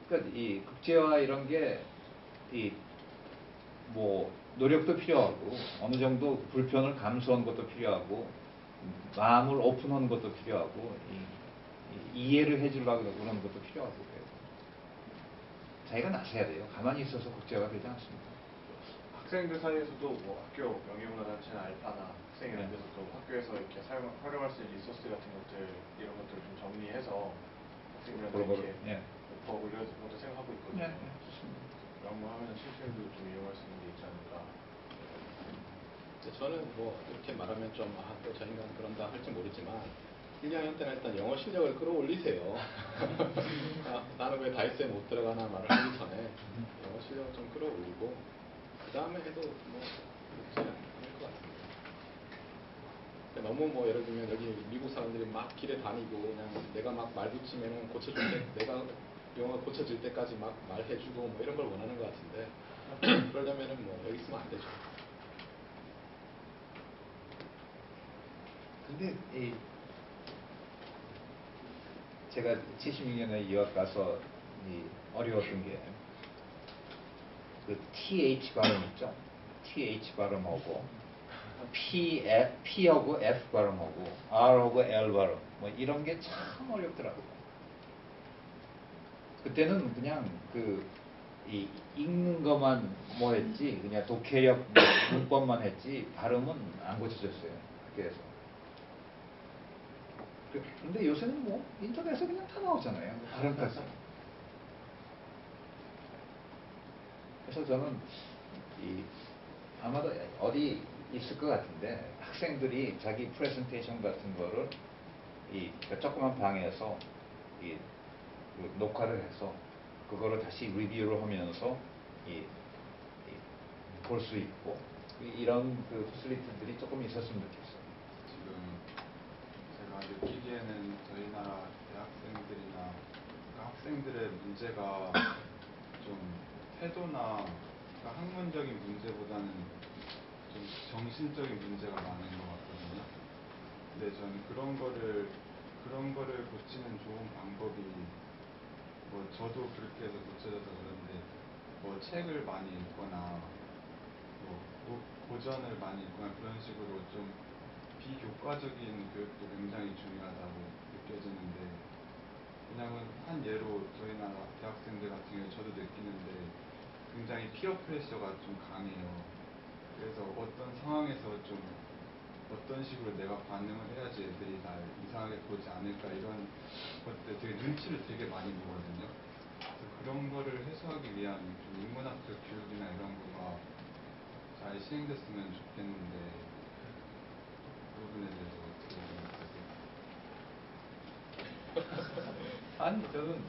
그러니까 이 국제화 이런 게 이 뭐 노력도 필요하고 어느 정도 불편을 감수하는 것도 필요하고 마음을 오픈하는 것도 필요하고 이해를 해주려고 그러는 것도 필요하고 그래요. 자기가 나서야 돼요. 가만히 있어서 국제화가 되지 않습니다. 학생들 사이에서도 뭐 학교 명예문화단체나 알파나 학생연대에서도 학교에서 이렇게 활용할 수 있는 리소스 같은 것들 이런 것들을 좀 정리해서 학생들한테 이렇게 예. 오퍼 올려주는 것도 생각하고 있거든요. 네, 좋습니다. 그런 거 하면 실생도 좀 이용할 수 있는 게 있지 않을까. 저는 뭐 이렇게 말하면 좀 또 저 인간 그런다 할지 모르지만 1학년 때는 일단 영어 실력을 끌어올리세요. 나는 왜 다이스에 못 들어가나 말을 하기 전에 영어 실력을 좀 끌어올리고 그 다음에 해도 뭐 그렇지 않을 것 같습니다. 너무 뭐 예를 들면 여기 미국 사람들이 막 길에 다니고 그냥 내가 막 말 붙이면은 고쳐줄 때 내가 영어가 고쳐질 때까지 막 말해주고 뭐 이런 걸 원하는 것 같은데 그러려면은 뭐 여기 있으면 안 되죠. 근데 제가 76년에 유학 가서 어려웠던 게 그 TH 발음 있죠? TH 발음하고 P하고 F 발음하고 R하고 L 발음 뭐 이런 게 참 어렵더라고요. 그때는 그냥 읽는 것만 뭐 했지 그냥 독해력 문법만 했지 발음은 안 고쳐졌어요 학교에서. 근데 요새는 뭐 인터넷에 그냥 다 나오잖아요. 발음까지. 그래서 저는 아마도 어디 있을 것 같은데 학생들이 자기 프레젠테이션 같은 거를 그러니까 조그만 방에서 그 녹화를 해서 그거를 다시 리뷰를 하면서 볼 수 있고 이런 그 패시리티들이 조금 있었으면 좋겠어요. 지금 제가 느끼기에는 저희 나라 대학생들이나 학생들의 문제가 좀 태도나 그러니까 학문적인 문제보다는 좀 정신적인 문제가 많은 것 같거든요. 근데 저는 그런 거를 고치는 좋은 방법이 뭐 저도 그렇게 해서 고쳐져서 그런데 뭐 책을 많이 읽거나 뭐 고전을 많이 읽거나 그런 식으로 좀 비교과적인 교육도 굉장히 중요하다고 느껴지는데 왜냐하면 한 예로 저희 나라 대학생들 같은 경우에 저도 느끼는데 굉장히 피어 프레셔가 좀 강해요. 그래서 어떤 상황에서 좀 어떤 식으로 내가 반응을 해야지 애들이 날 이상하게 보지 않을까 이런 것들 되게 눈치를 되게 많이 보거든요. 그래서 그런 거를 해소하기 위한 좀 인문학적 교육이나 이런 거가 잘 시행됐으면 좋겠는데 그 부분에 대해서 어떻게 생각하세요? 아니 저는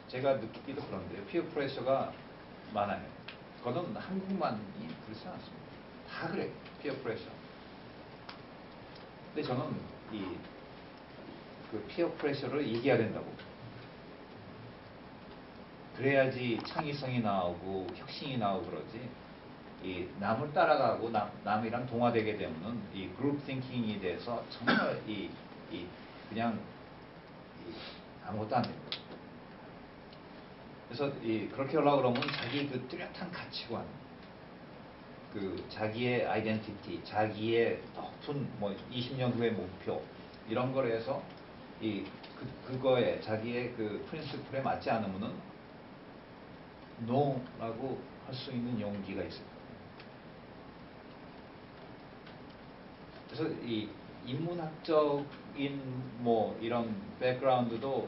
제가 느끼기도 그런데요. 피어 프레셔가 많아요. 그건 한국만이 그렇지 않습니다. 다 그래. 피어 프레셔. 근데 저는 그 피어 프레셔를 이겨야 된다고. 그래야지 창의성이 나오고 혁신이 나오고 그러지. 이 남을 따라가고 남이랑 동화되게 되면은 이 그룹 띵킹에 대해서 정말 그냥 아무것도 안 됩니다. 그래서 그렇게 하려고 그러면 자기 그 뚜렷한 가치관, 그 자기의 아이덴티티, 자기의 높은 뭐 20년 후의 목표 이런 걸 해서 그거에 자기의 그 프린시플에 맞지 않으면은 no라고 할 수 있는 용기가 있을 거예요. 그래서 이 인문학적인 뭐 이런 백그라운드도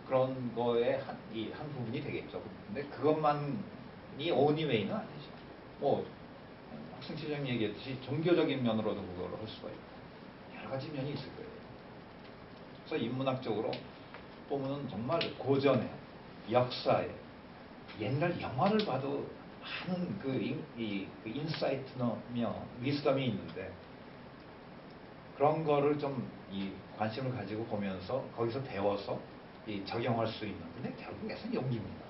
그런 거에 한 부분이 되겠죠. 근데 그것만이 onlyway는 아니죠. 뭐 학생 시장이 얘기했듯이 종교적인 면으로도 그걸 할 수가 있고 여러 가지 면이 있을 거예요. 그래서 인문학적으로 보면은 정말 고전에 역사에 옛날 영화를 봐도 많은 그 인사이트며 위스덤이 있는데 그런 거를 좀 관심을 가지고 보면서 거기서 배워서 적용할 수 있는. 근데 결국에는 용기입니다.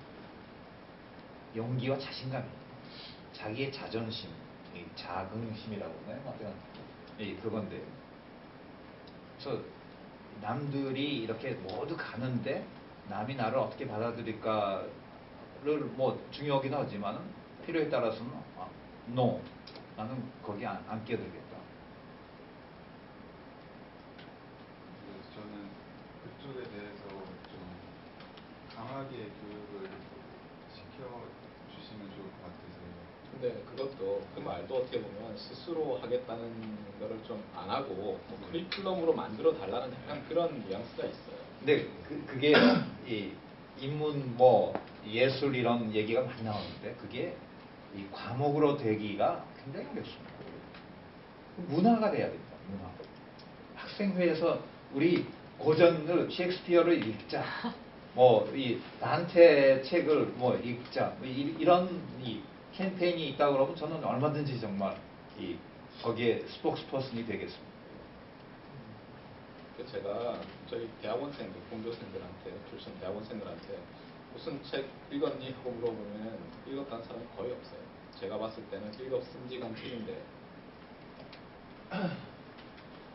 용기와 자신감입니다. 자기의 자존심, 자긍심이라고 하나요? 그건데. 그래서 남들이 이렇게 모두 가는데 남이 나를 어떻게 받아들일까를 뭐 중요하긴 하지만 필요에 따라서는 no, 나는 거기 안 끼어들겠다. 저는 그쪽에 대해서 좀 강하게 교육을 시켜주시면 좋을 것 같아서요. 근데 그것도 그 말도 어떻게 보면 스스로 하겠다는 거를 좀 안 하고 뭐 커리큘럼으로 만들어 달라는 약간 그런 뉘앙스가 있어요. 근데 그게 이 인문 뭐 예술 이런 얘기가 많이 나오는데 그게 이 과목으로 되기가 굉장히 어렵습니다. 문화가 돼야 됩니다. 문화. 학생회에서 우리 고전을 셰익스피어를 읽자. 뭐 이 단테 책을 뭐 읽자. 뭐 이런 캠페인이 있다 그러면 저는 얼마든지 정말 거기에 스포크스퍼슨이 되겠습니다. 제가 저희 대학원생들, 공교생들한테 출신 대학원생들한테 무슨 책 읽었니? 하고 물어보면 읽었다는 사람이 거의 없어요. 제가 봤을 때는 읽었은 지가 한 틀인데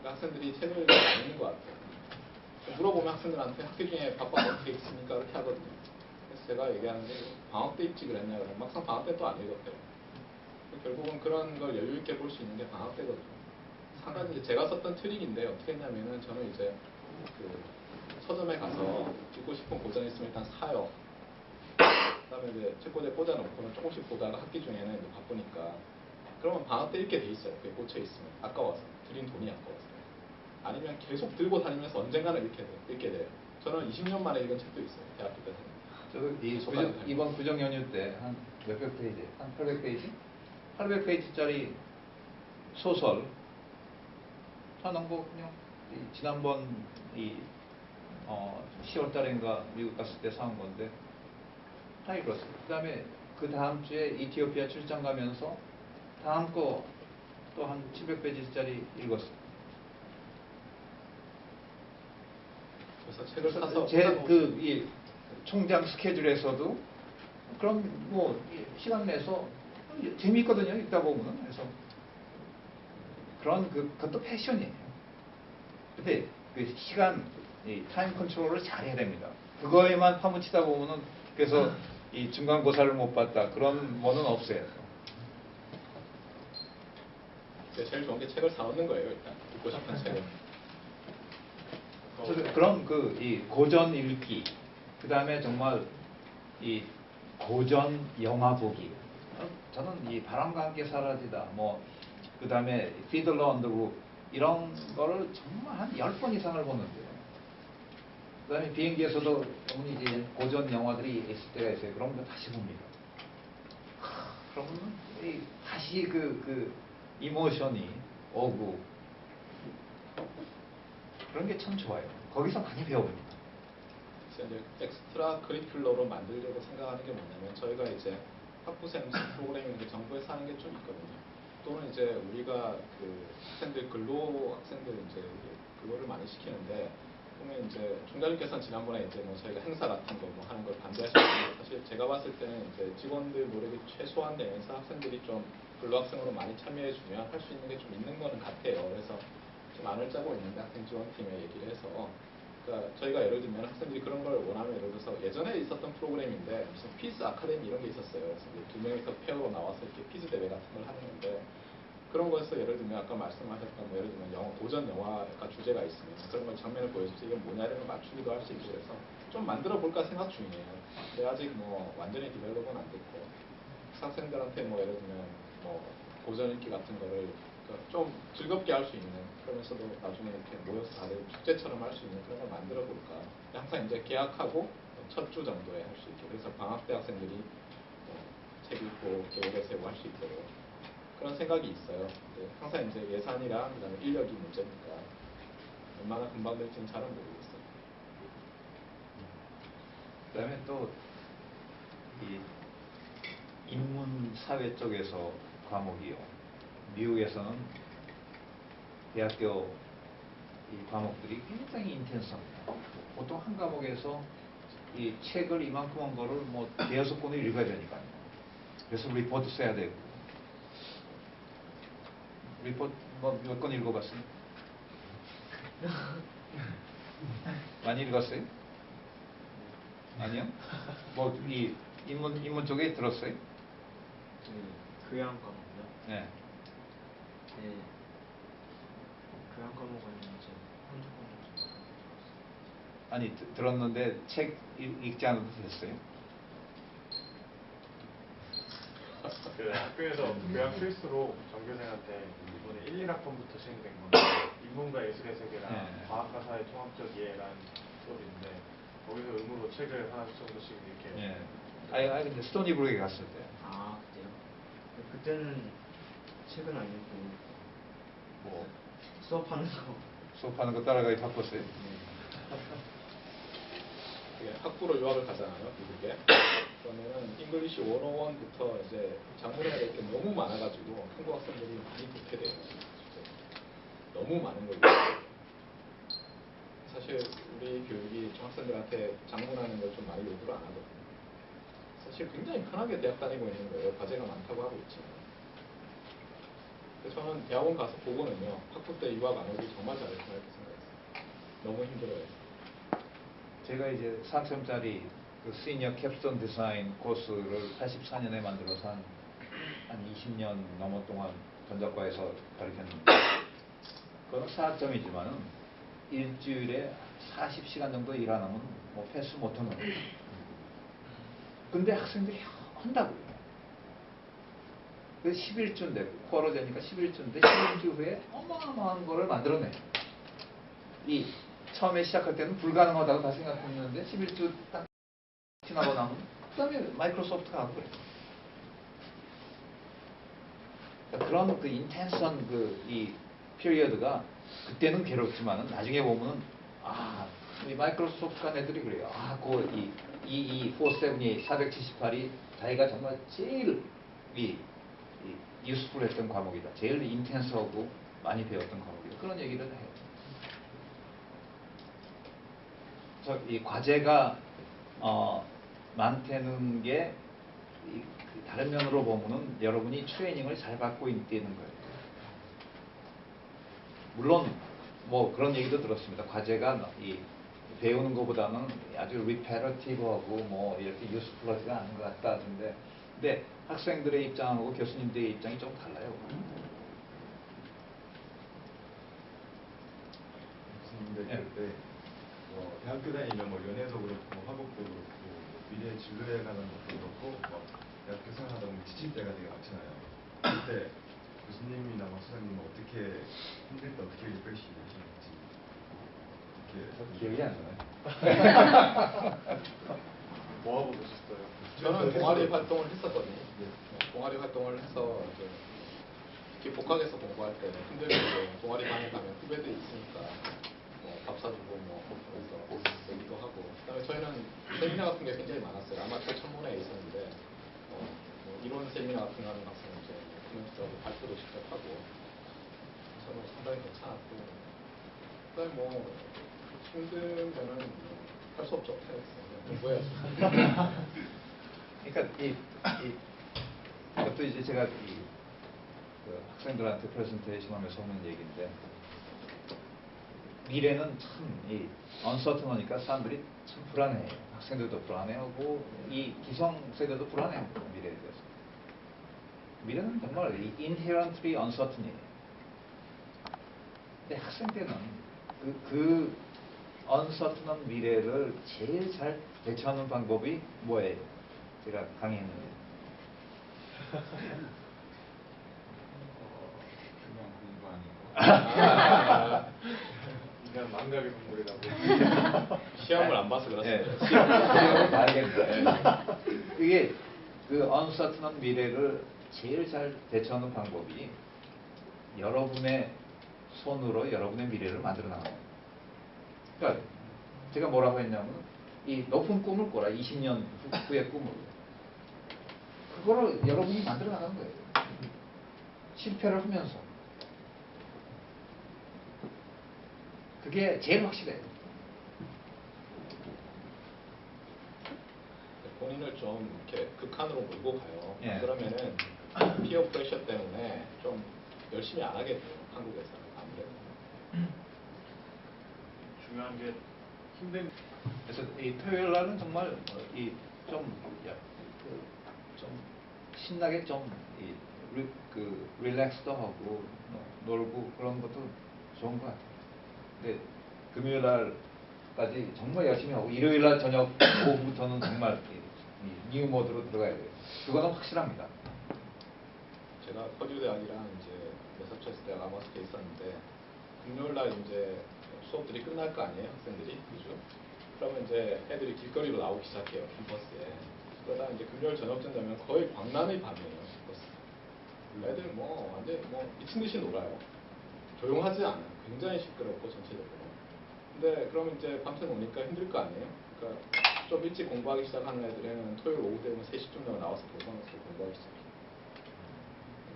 학생들이 책을 안 읽는 것 같아요. 물어보면 학생들한테 학교 중에 바빠 어떻게 읽습니까? 이렇게 하거든요. 그래서 제가 얘기하는 게 방학 때 읽지 그랬냐 그러면 막상 방학 때 또 안 읽었대요. 결국은 그런 걸 여유 있게 볼 수 있는 게 방학 때거든요. 상당히 이제 제가 썼던 트릭인데 어떻게 했냐면은 저는 이제 그 서점에 가서 읽고 싶은 고전 있으면 일단 사요. 그다음에 이제 책꽂이에 꽂아놓고는 조금씩 보다가 학기 중에는 이제 바쁘니까 그러면 방학 때 읽게 돼 있어요. 그게 꽂혀 있으면 아까워서 들인 돈이 아까워서. 아니면 계속 들고 다니면서 언젠가는 읽게 돼요. 저는 20년 만에 읽은 책도 있어요. 대학교 때. 저도 이번 구정 연휴 때 한 몇백 페이지, 한 800페이지? 800페이지짜리 소설 하는 거 그냥 지난번 10월 달인가 미국 갔을 때 사온 건데 다 읽었어요. 그다음에 그 다음 주에 이티오피아 출장 가면서 다음 거 또 한 700페이지짜리 읽었어요. 그래서 책을 사서 이 총장 스케줄에서도 그럼 뭐 시간 내서 재미있거든요. 읽다 보면. 그래서 그것도 패션이에요. 근데 그 시간 타임 컨트롤을 잘 해야 됩니다. 그거에만 파묻히다 보면은 그래서 이 중간고사를 못 봤다 그런 거는 없어요. 제일 좋은 게 책을 사놓는 거예요. 일단 읽고 싶은 책을. 그럼 이 고전 읽기, 그 다음에 정말 이 고전 영화 보기. 저는 이 바람과 함께 사라지다, 뭐 그 다음에 피들러 언더 루 이런 거를 정말 한 10번 이상을 보는데요. 그 다음에 비행기에서도 이제 고전 영화들이 있을 때가 있어요. 그런 거 다시 봅니다. 그러면 다시 그 이모션이 오고 그런 게 참 좋아요. 거기서 많이 배웁니다. 그래서 이제 엑스트라 커리큘러로 만들려고 생각하는 게 뭐냐면 저희가 이제 학부생 프로그램이 이제 정부에서 하는 게 좀 있거든요. 또는 이제 우리가 그 학생들 근로 학생들 이제 근로를 많이 시키는데 그러면 이제 총장님께서는 지난번에 이제 뭐 저희가 행사 같은 거 뭐 하는 걸 반대하셨는데 사실 제가 봤을 때는 이제 직원들 노력이 최소한 되면서 학생들이 좀 근로학생으로 많이 참여해 주면 할 수 있는 게 좀 있는 거는 같아요. 그래서 좀 안을 짜고 있는데 학생 지원팀에 얘기를 해서 그러니까 저희가 예를 들면 학생들이 그런 걸 원하면 예를 들어서 예전에 있었던 프로그램인데 무슨 피즈 아카데미 이런 게 있었어요. 그래서 이제 두 명이서 페어로 나와서 이렇게 피즈 대회 같은 걸 하는 건데 그런 거에서 예를 들면 아까 말씀하셨던 뭐 예를 들면 영화 고전 영화가 주제가 있으면 그런 걸 장면을 보여줘서 이게 뭐냐 이런 걸 맞추기도 할 수 있고 그래서 좀 만들어 볼까 생각 중이에요. 근데 아직 뭐 완전히 디벨롭은 안 됐고 학생들한테 뭐 예를 들면 뭐 고전 읽기 같은 거를 좀 즐겁게 할 수 있는 그러면서도 나중에 이렇게 모여서 다들 축제처럼 할 수 있는 그런 걸 만들어 볼까. 항상 이제 계약하고 첫 주 정도에 할 수 있게 그래서 방학 때 학생들이 책 읽고 계획을 세우고 할 수 있도록 그런 생각이 있어요. 항상 이제 예산이랑 그다음에 인력이 문제니까 얼마나 금방 될지는 잘은 모르겠어요. 그다음에 또 이 인문사회 쪽에서 과목이요. 미국에서는 대학교 이 과목들이 굉장히 인텐스합니다. 보통 한 과목에서 이 책을 이만큼 한 거를 뭐 대여섯 권을 읽어야 되니까요. 그래서 리포트 써야 되고. 리포트 뭐 몇 권 읽어봤어요? 많이 읽었어요? 아니요? 뭐 이 인문 쪽에 들었어요? 교양 과목이요? 네. 네. 교양 과목은 이제 한두 권 정도 들었어요. 아니 들었는데 책 읽지 않아도 됐어요? 그 학교에서 교양 필수로 전교생한테 이번에 1, 1학번부터 시행된 건데 인문과 예술의 세계랑 네. 과학과 사회 통합적 이해라는 수업인데 거기서 의무로 책을 하나 정도씩 이렇게 예. 아니 근데 스토니브룩에 갔을 때. 아, 그때요? 그때는 책은 안 읽고 뭐 수업하는 거. 수업하는 거 따라가기 바빴어요? 이게 학부로 유학을 가잖아요, 미국에. 그러면은 잉글리시 101부터 이제 작문해야 될 게 너무 많아가지고 한국 학생들이 많이 붙게 돼요. 너무 많은 거예요. 사실 우리 교육이 중학생들한테 작문하는 걸 좀 많이 요구를 안 하거든요. 사실 굉장히 편하게 대학 다니고 있는 거예요. 과제가 많다고 하고 있지만. 근데 저는 대학원 가서 보고는요, 학부 때 유학 안 오길 정말 잘했구나 이렇게 생각했어요. 너무 힘들어요. 제가 이제 4학점짜리 그 시니어 캡스톤 디자인 코스를 84년에 만들어서 한 20년 넘어 동안 전자과에서 가르쳤는데 그건 4학점이지만은 일주일에 40시간 정도 일 안 하면 뭐 패스 못 하는 거예요. 근데 학생들이 한다고요. 그래서 11주인데, 쿼러 되니까 11주인데 11주 후에 어마어마한 거를 만들어내요. 이 처음에 시작할 때는 불가능하다고 다 생각했는데 11주 딱 지나고 나면 그 다음에 마이크로소프트가 하고 그래요. 그러니까 그런 그 인텐스한 그 이 피리어드가 그때는 괴롭지만은 나중에 보면은 이 마이크로소프트 간 애들이 그래요. 그 478이 478이 자기가 정말 제일 유스풀했던 과목이다. 제일 인텐스하고 많이 배웠던 과목이다. 그런 얘기를 해요. 그래서 이 과제가 많다는 게 다른 면으로 보면은 여러분이 트레이닝을 잘 받고 있다는 거예요. 물론 뭐 그런 얘기도 들었습니다. 과제가 배우는 것보다는 아주 리페러티브하고 뭐 이렇게 유스풀하지가 않은 것 같다 하던데, 근데 학생들의 입장하고 교수님들의 입장이 좀 달라요. 교수님들 예. 그때 뭐 대학교 다니면 뭐 연애도 그렇고 학업도 그렇고 미래 진로에 관한 것도 그렇고 뭐 대학교 생활하다 보면 지칠 때가 되게 많잖아요. 그때 교수님이나 뭐 수장님은 어떻게 힘들 때 어떻게 리프레시 하시는지 어떻게 기억이 안 나요. 뭐 하고 계셨어요? 저는 동아리 활동을 했었거든요. 동아리 활동을 해서 이제 특히 복학에서 공부할 때 힘들고 동아리방에 가면 후배들이 있으니까 뭐 밥 사주고 뭐 거기서 얘기도 하고, 그다음에 저희는 세미나 같은 게 굉장히 많았어요. 아마추어 청문회에 있었는데 뭐 이론 세미나 같은 거 하는 학생은 이제 코멘트하고 발표도 직접 하고 저는 상당히 괜찮았고, 그다음에 뭐 힘들면은 할 수 없죠. 공부해야지. 그러니까 이것도 이제 제가 그 학생들한테 프레젠테이션 하면서 하는 얘기인데, 미래는 참 uncertain하니까 사람들이 참 불안해해요. 학생들도 불안해하고 이 기성 세대도 불안해하고 미래에 대해서. 미래는 정말 inherently uncertain이에요. 근데 학생 때는 그 uncertain한 미래를 제일 잘 대처하는 방법이 뭐예요? 제가 강의했는데. 그냥 공부 아니고. 인간 망각의 동물이라고. 시험을 안 봐서 그렇습니다. 시험을 봐야겠다. 이게 그 uncertain한 미래를 제일 잘 대처하는 방법이 여러분의 손으로 여러분의 미래를 만들어 나가는. 그러니까 제가 뭐라고 했냐면 이 높은 꿈을 꿔라. 20년 후의 꿈을. 그거를 여러분이 만들어 나가는 거예요. 실패를 하면서. 그게 제일 확실해요. 본인을 좀 이렇게 극한으로 몰고 가요. 예. 그러면은 피어 프레셔 때문에 좀 열심히 안 하게 돼요. 한국에서는 아무래도. 중요한 게 힘든. 그래서 이 토요일 날은 정말 좀 신나게 릴렉스도 하고 놀고 그런 것도 좋은 것 같아요. 근데 금요일 날까지 정말 열심히 하고 일요일 날 저녁 오후부터는 정말 뉴 모드로 들어가야 돼요. 그거는 확실합니다. 제가 퍼듀 대학이랑 이제 매사추세츠 대학 아머스에 있었는데 금요일 날 이제 수업들이 끝날 거 아니에요, 학생들이, 그죠? 그러면 이제 애들이 길거리로 나오기 시작해요, 캠퍼스에. 그러다 이제 금요일 저녁쯤 되면 거의 광란의 밤이에요, 캠퍼스. 애들 뭐 완전 뭐 미친 듯이 놀아요. 조용하지 않아요. 굉장히 시끄럽고 전체적으로. 근데 그러면 이제 밤새 노니까 힘들 거 아니에요? 그러니까 좀 일찍 공부하기 시작하는 애들은 토요일 오후 되면 3시쯤 되면 나와서 도서관에서 공부하기 시작해요.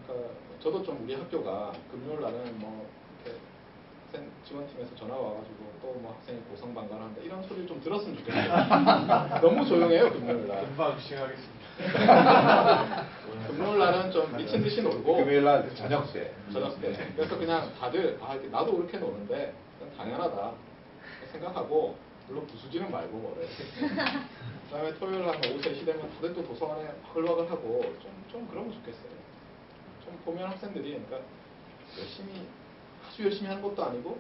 그러니까 저도 좀 우리 학교가 금요일 날은 뭐 이렇게 학생 지원팀에서 전화 와가지고 또 뭐 학생이 고성방가를 한다 이런 소리를 좀 들었으면 좋겠어요. 너무 조용해요 금요일 날. 금방 시행하겠습니다. 금요일 날은 좀 미친 듯이 놀고 금요일 날 저녁 때. 그래서 그냥 다들 나도 그렇게 노는데 그건 당연하다 생각하고 물론 부수지는 말고 뭐래. 그다음에 토요일 한 오후 3시 되면 다들 또 도서관에 와글와글하고 좀 그러면 좋겠어요. 좀 보면 학생들이 그러니까 아주 열심히 하는 것도 아니고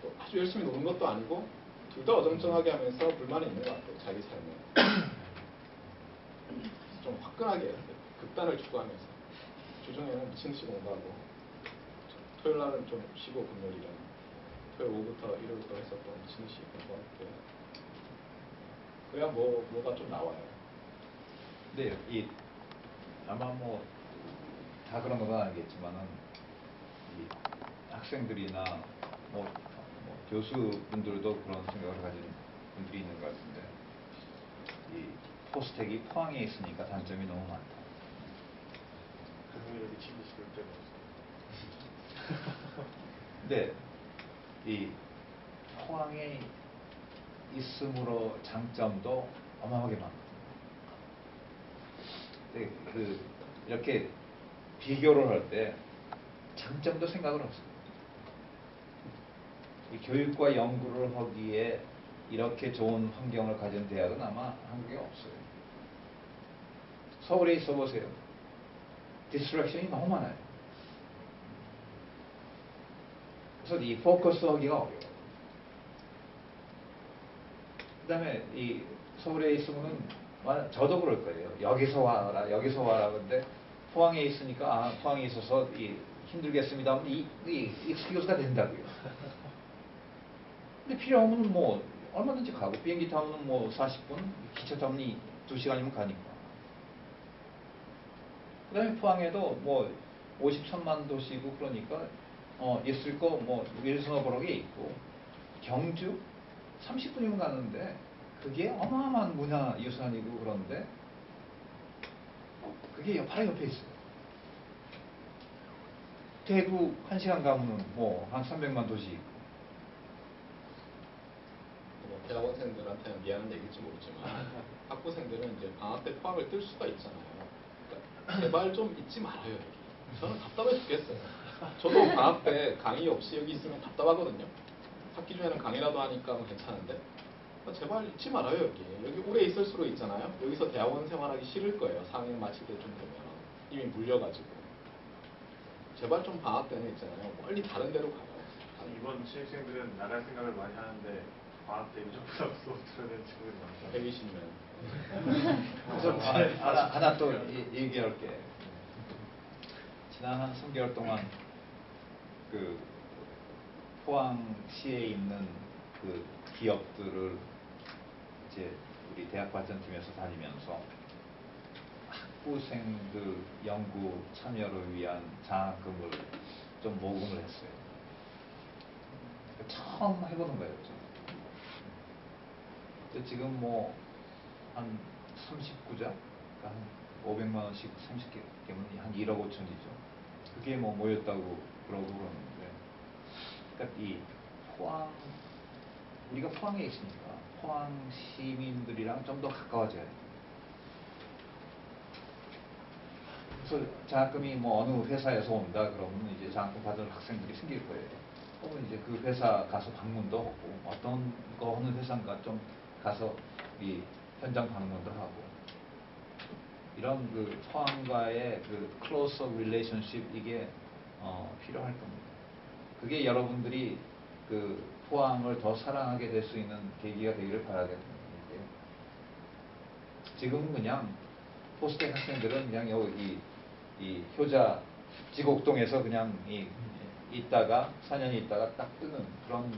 또 아주 열심히 노는 것도 아니고 둘 다 어정쩡하게 하면서 불만이 있는 것 같아요. 자기 삶에. 좀 화끈하게 해야 돼요. 극단을 추구하면서 주중에는 미친 듯이 공부하고 토요일 날은 좀 쉬고 금요일이랑 토요일 오후부터 일요일부터 해서 또 미친 듯이 공부하고 그래야 뭐가 좀 나와요. 근데 아마 뭐 다 그런 건 아니겠지만은 이 학생들이나 뭐 교수분들도 그런 생각을 가진 분들이 있는 것 같은데 이 포스텍이 포항에 있으니까 단점이 너무 많다. 금요일에 미친 듯이 놀 때가 없어. 근데 이 포항에 있음으로 장점도 어마어마하게 많거든요. 근데 이렇게 비교를 할 때 장점도 생각을 없어요. 이 교육과 연구를 하기에 이렇게 좋은 환경을 가진 대학은 아마 한국에 없어요. 서울에 있어 보세요. 디스트랙션이 너무 많아요. 그래서 이 포커스 하기가 어려워요. 그 다음에 이 서울에 있으면은 저도 그럴 거예요. 여기서 와라 그런데 포항에 있으니까 포항에 있어서 힘들겠습니다 하면 이 익스큐즈가 된다고요. 근데 필요하면 뭐 얼마든지 가고 비행기 타면 뭐 40분, 기차 타면 2시간이면 가니까. 그 다음에 포항에도 뭐 53만 도시고 그러니까 있을 거 뭐 윌슨어버럭에 있고 경주 30분이면 가는데 그게 어마어마한 문화유산이고 그런데 그게 바로 옆에 있어요. 대구 1시간 가면 뭐 한 300만 도시 있고 대학원생들한테는 미안한 얘기일지 모르지만 학부생들은 이제 방학 때 포항을 뜰 수가 있잖아요. 그러니까 제발 좀 잊지 말아요 여기. 저는 답답해 죽겠어요. 저도 방학 때 강의 없이 여기 있으면 답답하거든요. 학기 중에는 강의라도 하니까 뭐 괜찮은데 제발 잊지 말아요 여기. 여기 오래 있을수록 있잖아요. 여기서 대학원 생활하기 싫을 거예요. 4학년 마칠 때쯤 되면 이미 물려가지고. 제발 좀 방학 때는 있잖아요. 멀리 다른 데로 가요. 이번 신입생들은 나갈 생각을 많이 하는데 방학 때 유전부담 수업 들어야 되는 친구들이 많죠. 120명. 하나 또 얘기할게. 지난 한 3개월 동안 그 포항시에 있는 그 기업들을 이제 우리 대학발전팀에서 다니면서 학부생들 연구 참여를 위한 장학금을 좀 모금을 했어요. 처음 해보는 거예요. 근데 지금 뭐 한 39자, 그러니까 한 500만 원씩 30개면 한 1억 5천이죠. 그게 뭐 모였다고 그러고 그러는데, 그러니까 이 포항, 우리가 포항에 있으니까 포항 시민들이랑 좀 더 가까워져야 돼요. 그래서 장학금이 뭐 어느 회사에서 온다 그러면 이제 장학금 받을 학생들이 생길 거예요. 혹은 이제 그 회사 가서 방문도 하고 어떤 거 어느 회사인가 좀 가서 이 현장 방문도 하고 이런 그 포항과의 그 close relationship 이게 필요할 겁니다. 그게 여러분들이 그 포항을 더 사랑하게 될 수 있는 계기가 되기를 바라겠는데 지금은 그냥 포스텍 학생들은 그냥 여기 이 효자 지곡동에서 그냥 있다가 4년이 있다가 딱 뜨는 그런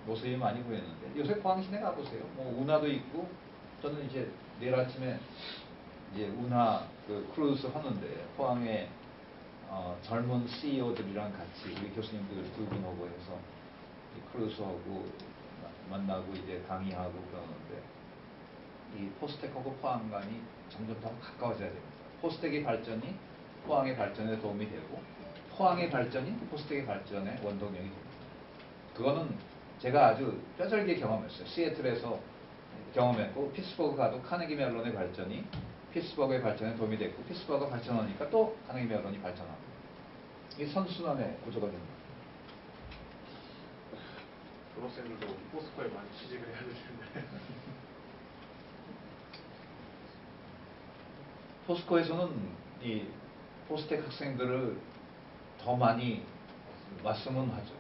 모습이 많이 보이는데 요새 포항 시내 가보세요. 뭐 운하도 있고 저는 이제 내일 아침에 이제 운하 그 크루즈 하는데 포항에 젊은 CEO들이랑 같이 우리 교수님들 2분 오고 해서 크루즈하고 만나고 이제 강의하고 그러는데 이 포스텍하고 포항 간이 점점 더 가까워져야 됩니다. 포스텍의 발전이 포항의 발전에 도움이 되고 포항의 발전이 포스텍의 발전에 원동력이 됩니다. 그거는 제가 아주 뼈저리게 경험했어요. 시애틀에서 경험했고 피츠버그 가도 카네기 멜론의 발전이 피츠버그의 발전에 도움이 됐고 피츠버그가 발전하니까 또 카네기 멜론이 발전하고 이 선순환의 구조가 됩니다. 졸업생들도 포스코에 많이 취직을 해야 될 텐데. 포스코에서는 이 포스텍 학생들을 더 많이 왔으면 하죠.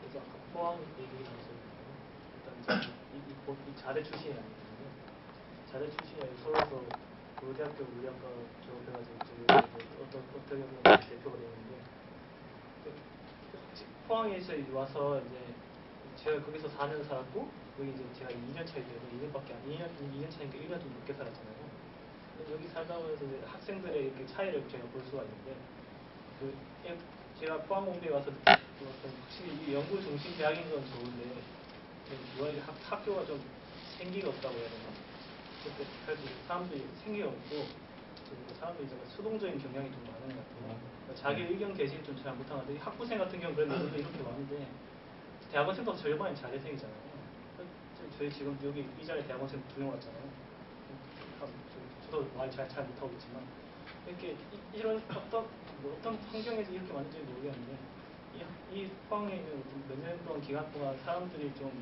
그래서 아까 포항 얘기 나왔었는데 일단 이 자대 출신이 아니거든요. 자대 출신이 아니고 서울에서 고려대학교 물리학과 졸업해가지고 어떻게 보면 대표가 되는데 포항에서 와서 이제 제가 거기서 4년 살았고 여기 이제 제가 2년 차이죠. 2년 차니까 1년 좀 넘게 살았잖아요. 여기 살다 보면서 이제 학생들의 이렇게 차이를 제가 볼 수가 있는데 제가 포항 공대에 와서 확실히 이 연구 중심 대학인 건 좋은데 학교가 좀 생기가 없다고 해야 되나? 그래서 사람들이 생기가 없고 사람들이 수동적인 경향이 좀 많은 것 같아요. 자기 의견 개시를 좀 잘 못하는데 학부생 같은 경우는 그래도 이렇게 많은데 대학원생도 절반이 자대생이잖아요. 저희 지금 여기 이 자리에 대학원생 2명 왔잖아요. 저도 말 잘 못하고 있지만 이렇게 이런 어떤 환경에서 이렇게 많은지 모르겠는데 이 포항에 몇 년 동안 기간 동안 사람들이 좀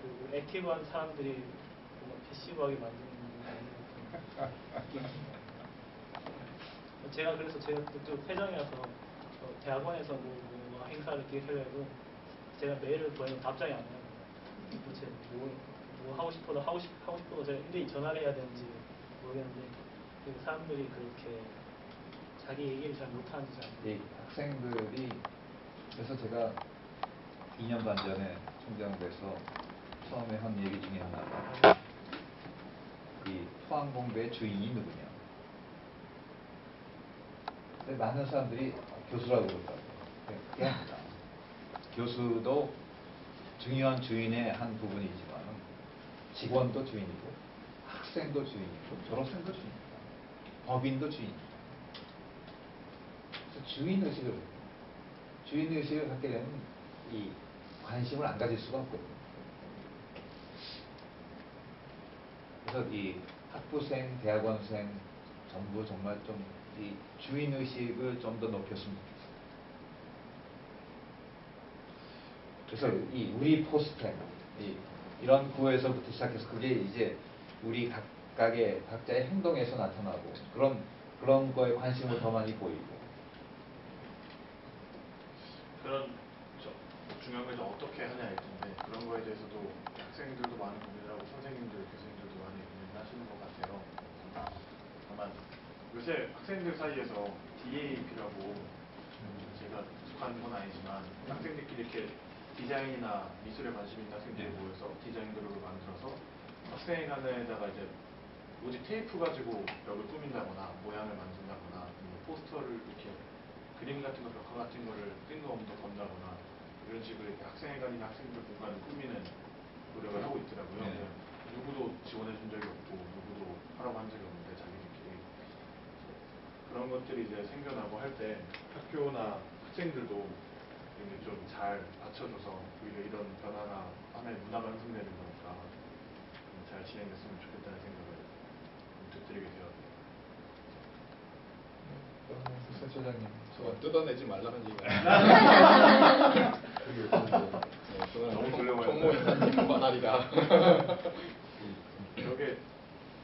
그 액티브한 사람들이 뭔가 패시브하게 만드는 제가 그래서 제가 그쪽 회장이라서 대학원에서 뭐 행사를 기획하려고 제가 메일을 보내면 답장이 안 와요. 도대체 뭐 하고 싶어도 제가 일일이 전화를 해야 되는지 모르겠는데 사람들이 그렇게 자기 얘기를 잘 못하는지 잘 모르겠어요. 학생들이 그래서 제가 2년 반 전에 총장돼서 처음에 한 얘기 중에 하나가 이 포항공대의 주인이 누구냐. 근데 많은 사람들이 교수라고 그러더라고요. 그게 아니라 교수도 중요한 주인의 한 부분이지만 직원도 주인이고 학생도 주인이고 졸업생도 주인이고 법인도 주인이고 주인의식을 주인의식을 갖게 되면 이 관심을 안 가질 수가 없거든요. 그래서 이 학부생, 대학원생 전부 정말 좀 이 주인의식을 좀 더 높였으면 좋겠어요. 그래서 이 우리 포스템 이런 구호에서부터 시작해서 그게 이제 우리 각자의 행동에서 나타나고 그런 거에 관심을 더 많이 보이고. 그런 중요한 건 이제 어떻게 하냐일 텐데 그런 거에 대해서도 학생들도 많은 고민을 하고 선생님들, 교수님들도 많이 고민을 하시는 것 같아요. 다만 요새 학생들 사이에서 DAP라고 제가 속한 건 아니지만 학생들끼리 이렇게 디자인이나 미술에 관심 있는 학생들이 모여서 디자인 그룹을 만들어서 학생회관에다가 이제 오직 테이프 가지고 벽을 꾸민다거나 모양을 만든다거나 포스터를 이렇게 그림 같은 거, 벽화 같은 거를 뜬금없는 건다거나 이런 식으로 이렇게 학생회관이나 학생들 공간을 꾸미는 노력을 하고 있더라고요. 네. 누구도 지원해 준 적이 없고 누구도 하라고 한 적이 없는데 자기들끼리 그런 것들이 이제 생겨나고 할 때 학교나 학생들도 좀 잘 받쳐줘서 오히려 이런 변화나 하나의 문화가 형성되는 거니까 잘 진행됐으면 좋겠다는 생각을 문득 들게 되었네요. 서 소장님. 저 뜯어내지 말라는 얘기가 너무 돌려봐요. 총무 이사님 관할이다. 이게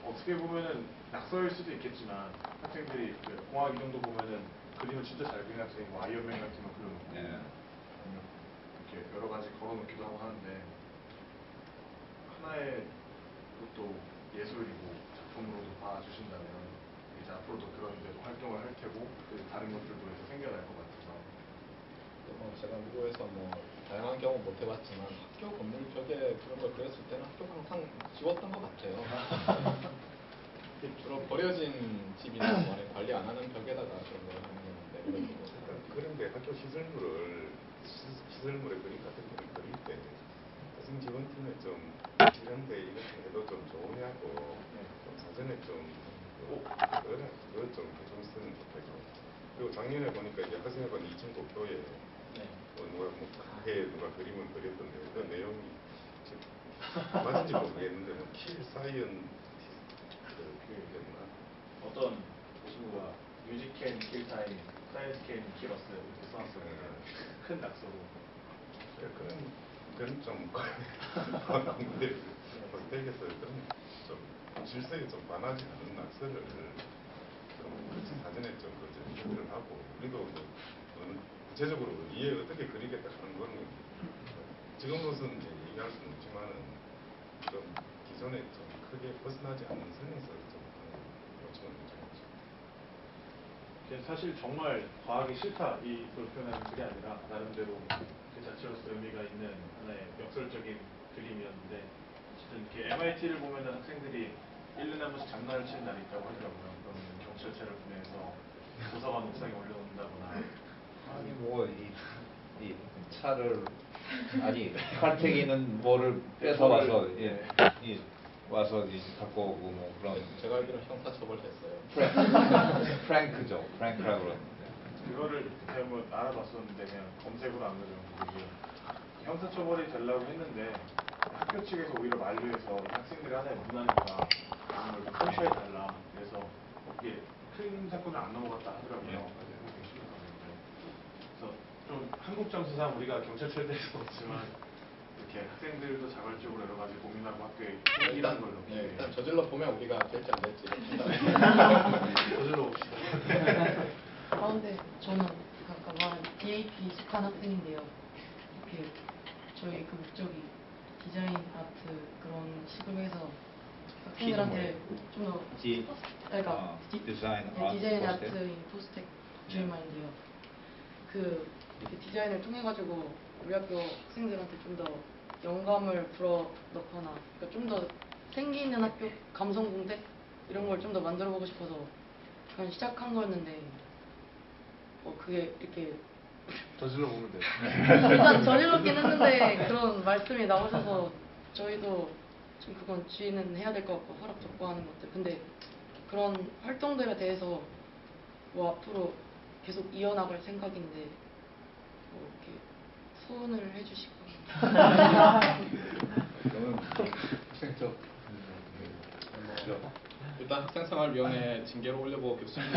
어떻게 보면은 낙서일 수도 있겠지만 학생들이 그 공학 이정도 보면은 그림을 진짜 잘 그리는 학생이 뭐 아이언맨 같은 거 그려놓고 네. 아니면 이렇게 여러 가지 걸어놓기도 하고 하는데 하나의 그것도 예술이고 작품으로도 봐주신다면 이제 앞으로도 그런 데도 활동을 할 테고 그 다른 것들도 해서 생겨날 것 같아서 제가 미국에서 다양한 경험 못 해봤지만 학교 건물 벽에 그런 걸 그렸을 때는 학교가 항상 지웠던 것 같아요. 주로 버려진 집이나 관리 안 하는 벽에다가 그런 걸 하는 건데 그런데 학교 시설물의 그림 같은 거를 그릴 때 학생지원팀에 좀 이런데 이렇게 해도 좀 좋으냐고 좀 사전에 그거 좀 해줬으면 좋겠고 그리고 작년에 보니까 이제 학생회관 2층 도표에 누가 그림을 그렸던데 그 내용이 맞은지 모르겠는데 킬 사이언 어떤 친구가 뮤직 캔 킬 타임, 사이언스 캔 킬어스 이렇게 써놨어요. 큰 낙서로. 그런 좀 과학공부들 호스텔에서 그런 좀 질서에 좀 반하지 않은 낙서를 좀 그렇지 사전에 좀 그들을 하고 우리도 구체적으로 이해 어떻게 그리겠다 하는 거는 지금으로서는 이제 얘기할 수는 없지만은 좀 기존에 좀 크게 벗어나지 않는 선에서 좀 요청을 해주죠. 사실 정말 과학이 싫다 이걸 표현하는 글이 아니라 나름대로 그 자체로서 의미가 있는 하나의 역설적인 그림이었는데 어쨌든 이렇게 MIT를 보면은 학생들이 1년에 한 번씩 장난을 치는 날이 있다고 하더라고요. 그러면 경찰차를 보내서 도서관 옥상에 올려놓는다거나 이 차를 칼퇴기는 뭐를 뺏어와서 와서 이제 갖고 오고 뭐 그런. 제가 알기로는 형사처벌했어요. 프랭크죠. 프랭크라고 그러는데. 그거를 한번 알아봤었는데 그냥 검색으로 안 그래요. 형사처벌이 되려고 했는데 학교 측에서 오히려 만류해서 학생들이 하나의 문화니까 이런 걸좀 통치해달라. 그래서 이게 큰 사건을 안 넘어갔다 하더라고요. 그래서 좀 한국 정서상 우리가 경찰서에 대해서 없지만 이렇게 학생들도 자발적으로 여러 가지 고민하고 학교에 일하는 걸 넣기 위해 일단 저질러 보면 우리가 될지 안 될지 저질러 봅시다. 근데 저는 아까 말한 DAP 속한 학생인데요. 이렇게 저희 저기 디자인 아트 그런 식으로 해서 학생들한테 좀 더 디자인 아트인 포스텍 주임말인데요. 이렇게 디자인을 통해 가지고 우리 학교 학생들한테 좀 더 영감을 불어 넣거나 그러니까 좀 더 생기 있는 학교 감성 공대 이런 걸 좀 더 만들어 보고 싶어서 그냥 시작한 거였는데 그게 이렇게 저질러 보면 돼요. 일단 저질렀긴 했는데 그런 말씀이 나오셔서 저희도 좀 그건 주의는 해야 될 것 같고 허락 받고 하는 것들. 근데 그런 활동들에 대해서 앞으로 계속 이어나갈 생각인데 뭐 이렇게 후원을 해주시고 그러면 학생 쪽 일단 학생생활위원회 징계로 올려보고 교수님이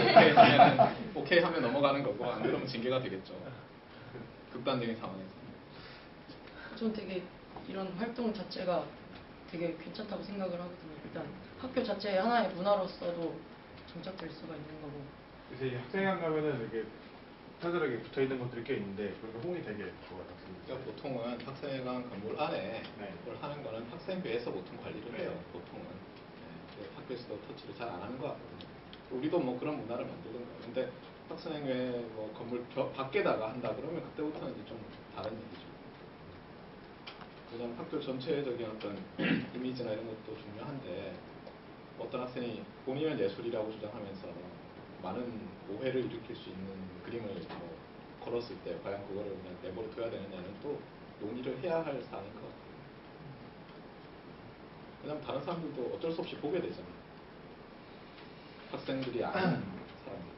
오케이 하면 넘어가는 거고 안 그러면 징계가 되겠죠. 극단적인 상황에서. 전 되게 이런 활동 자체가 되게 괜찮다고 생각을 하거든요. 일단 학교 자체의 하나의 문화로서도 정착될 수가 있는 거고. 그래서 이 학생회관 가면은 이렇게 털들에게 붙어 있는 것들이 꽤 있는데 그렇게 호응이 되게 좋아요. 그러니까 보통은 학생회관 건물 안에 네. 그걸 하는 거는 학생회에서 보통 관리를 해요. 네. 보통은 학교에서도 터치를 잘 안 하는 것 같거든요. 우리도 뭐 그런 문화를 만드는 거예요. 근데 학생회 뭐 건물 밖에다가 한다 그러면 그때부터는 이제 좀 다른 얘기죠. 왜냐하면 학교 전체적인 어떤 이미지나 이런 것도 중요한데 어떤 학생이 본인은 예술이라고 주장하면서 많은 오해를 일으킬 수 있는 그림을 뭐 걸었을 때 과연 그거를 그냥 내버려 둬야 되느냐는 또 논의를 해야 할 사안인 것 같아요. 왜냐하면 다른 사람들도 어쩔 수 없이 보게 되잖아요. 학생들이 아는 사람들.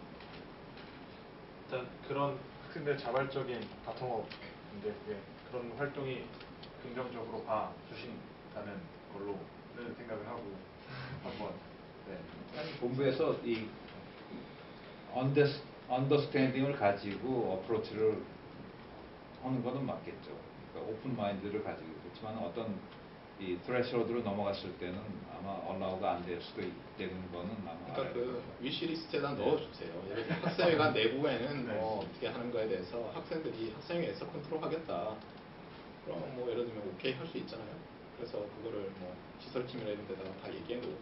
일단 그런 학생들 자발적인 바텀업인데 그런 활동이 긍정적으로 봐주신다는 걸로는 생각을 하고 한번 본부에서 이 언더스탠딩을 가지고 어프로치를 하는 것은 맞겠죠. 그러니까 오픈 마인드를 가지고 그렇지만 어떤 이 threshold로 넘어갔을 때는 아마 allow가 안 될 수도 있다는 거는 아마 그러니까 그 위시리스트에다 넣어주세요. 예를 들어 학생회관 내부에는 뭐 어떻게 하는 거에 대해서 학생들이 학생회에서 컨트롤하겠다. 그럼 뭐 예를 들면 오케이 할 수 있잖아요. 그래서 그거를 뭐 시설팀이나 이런 데다가 다 얘기해 놓으면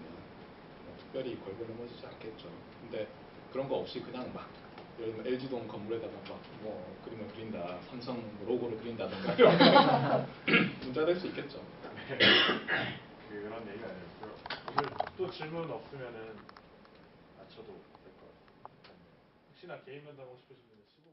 뭐 특별히 걸고 넘어지지 않겠죠. 근데 그런 거 없이 그냥 막 예를 들면 LG동 건물에다가 막 뭐 그림을 그린다, 삼성 로고를 그린다든가 이러면 문제될 수 있겠죠. 그런 얘기가 아니었고요. 오늘 또 질문 없으면은 맞춰도 될 것 같아요. 혹시나 개인 면담하고 싶으신 분은 15분.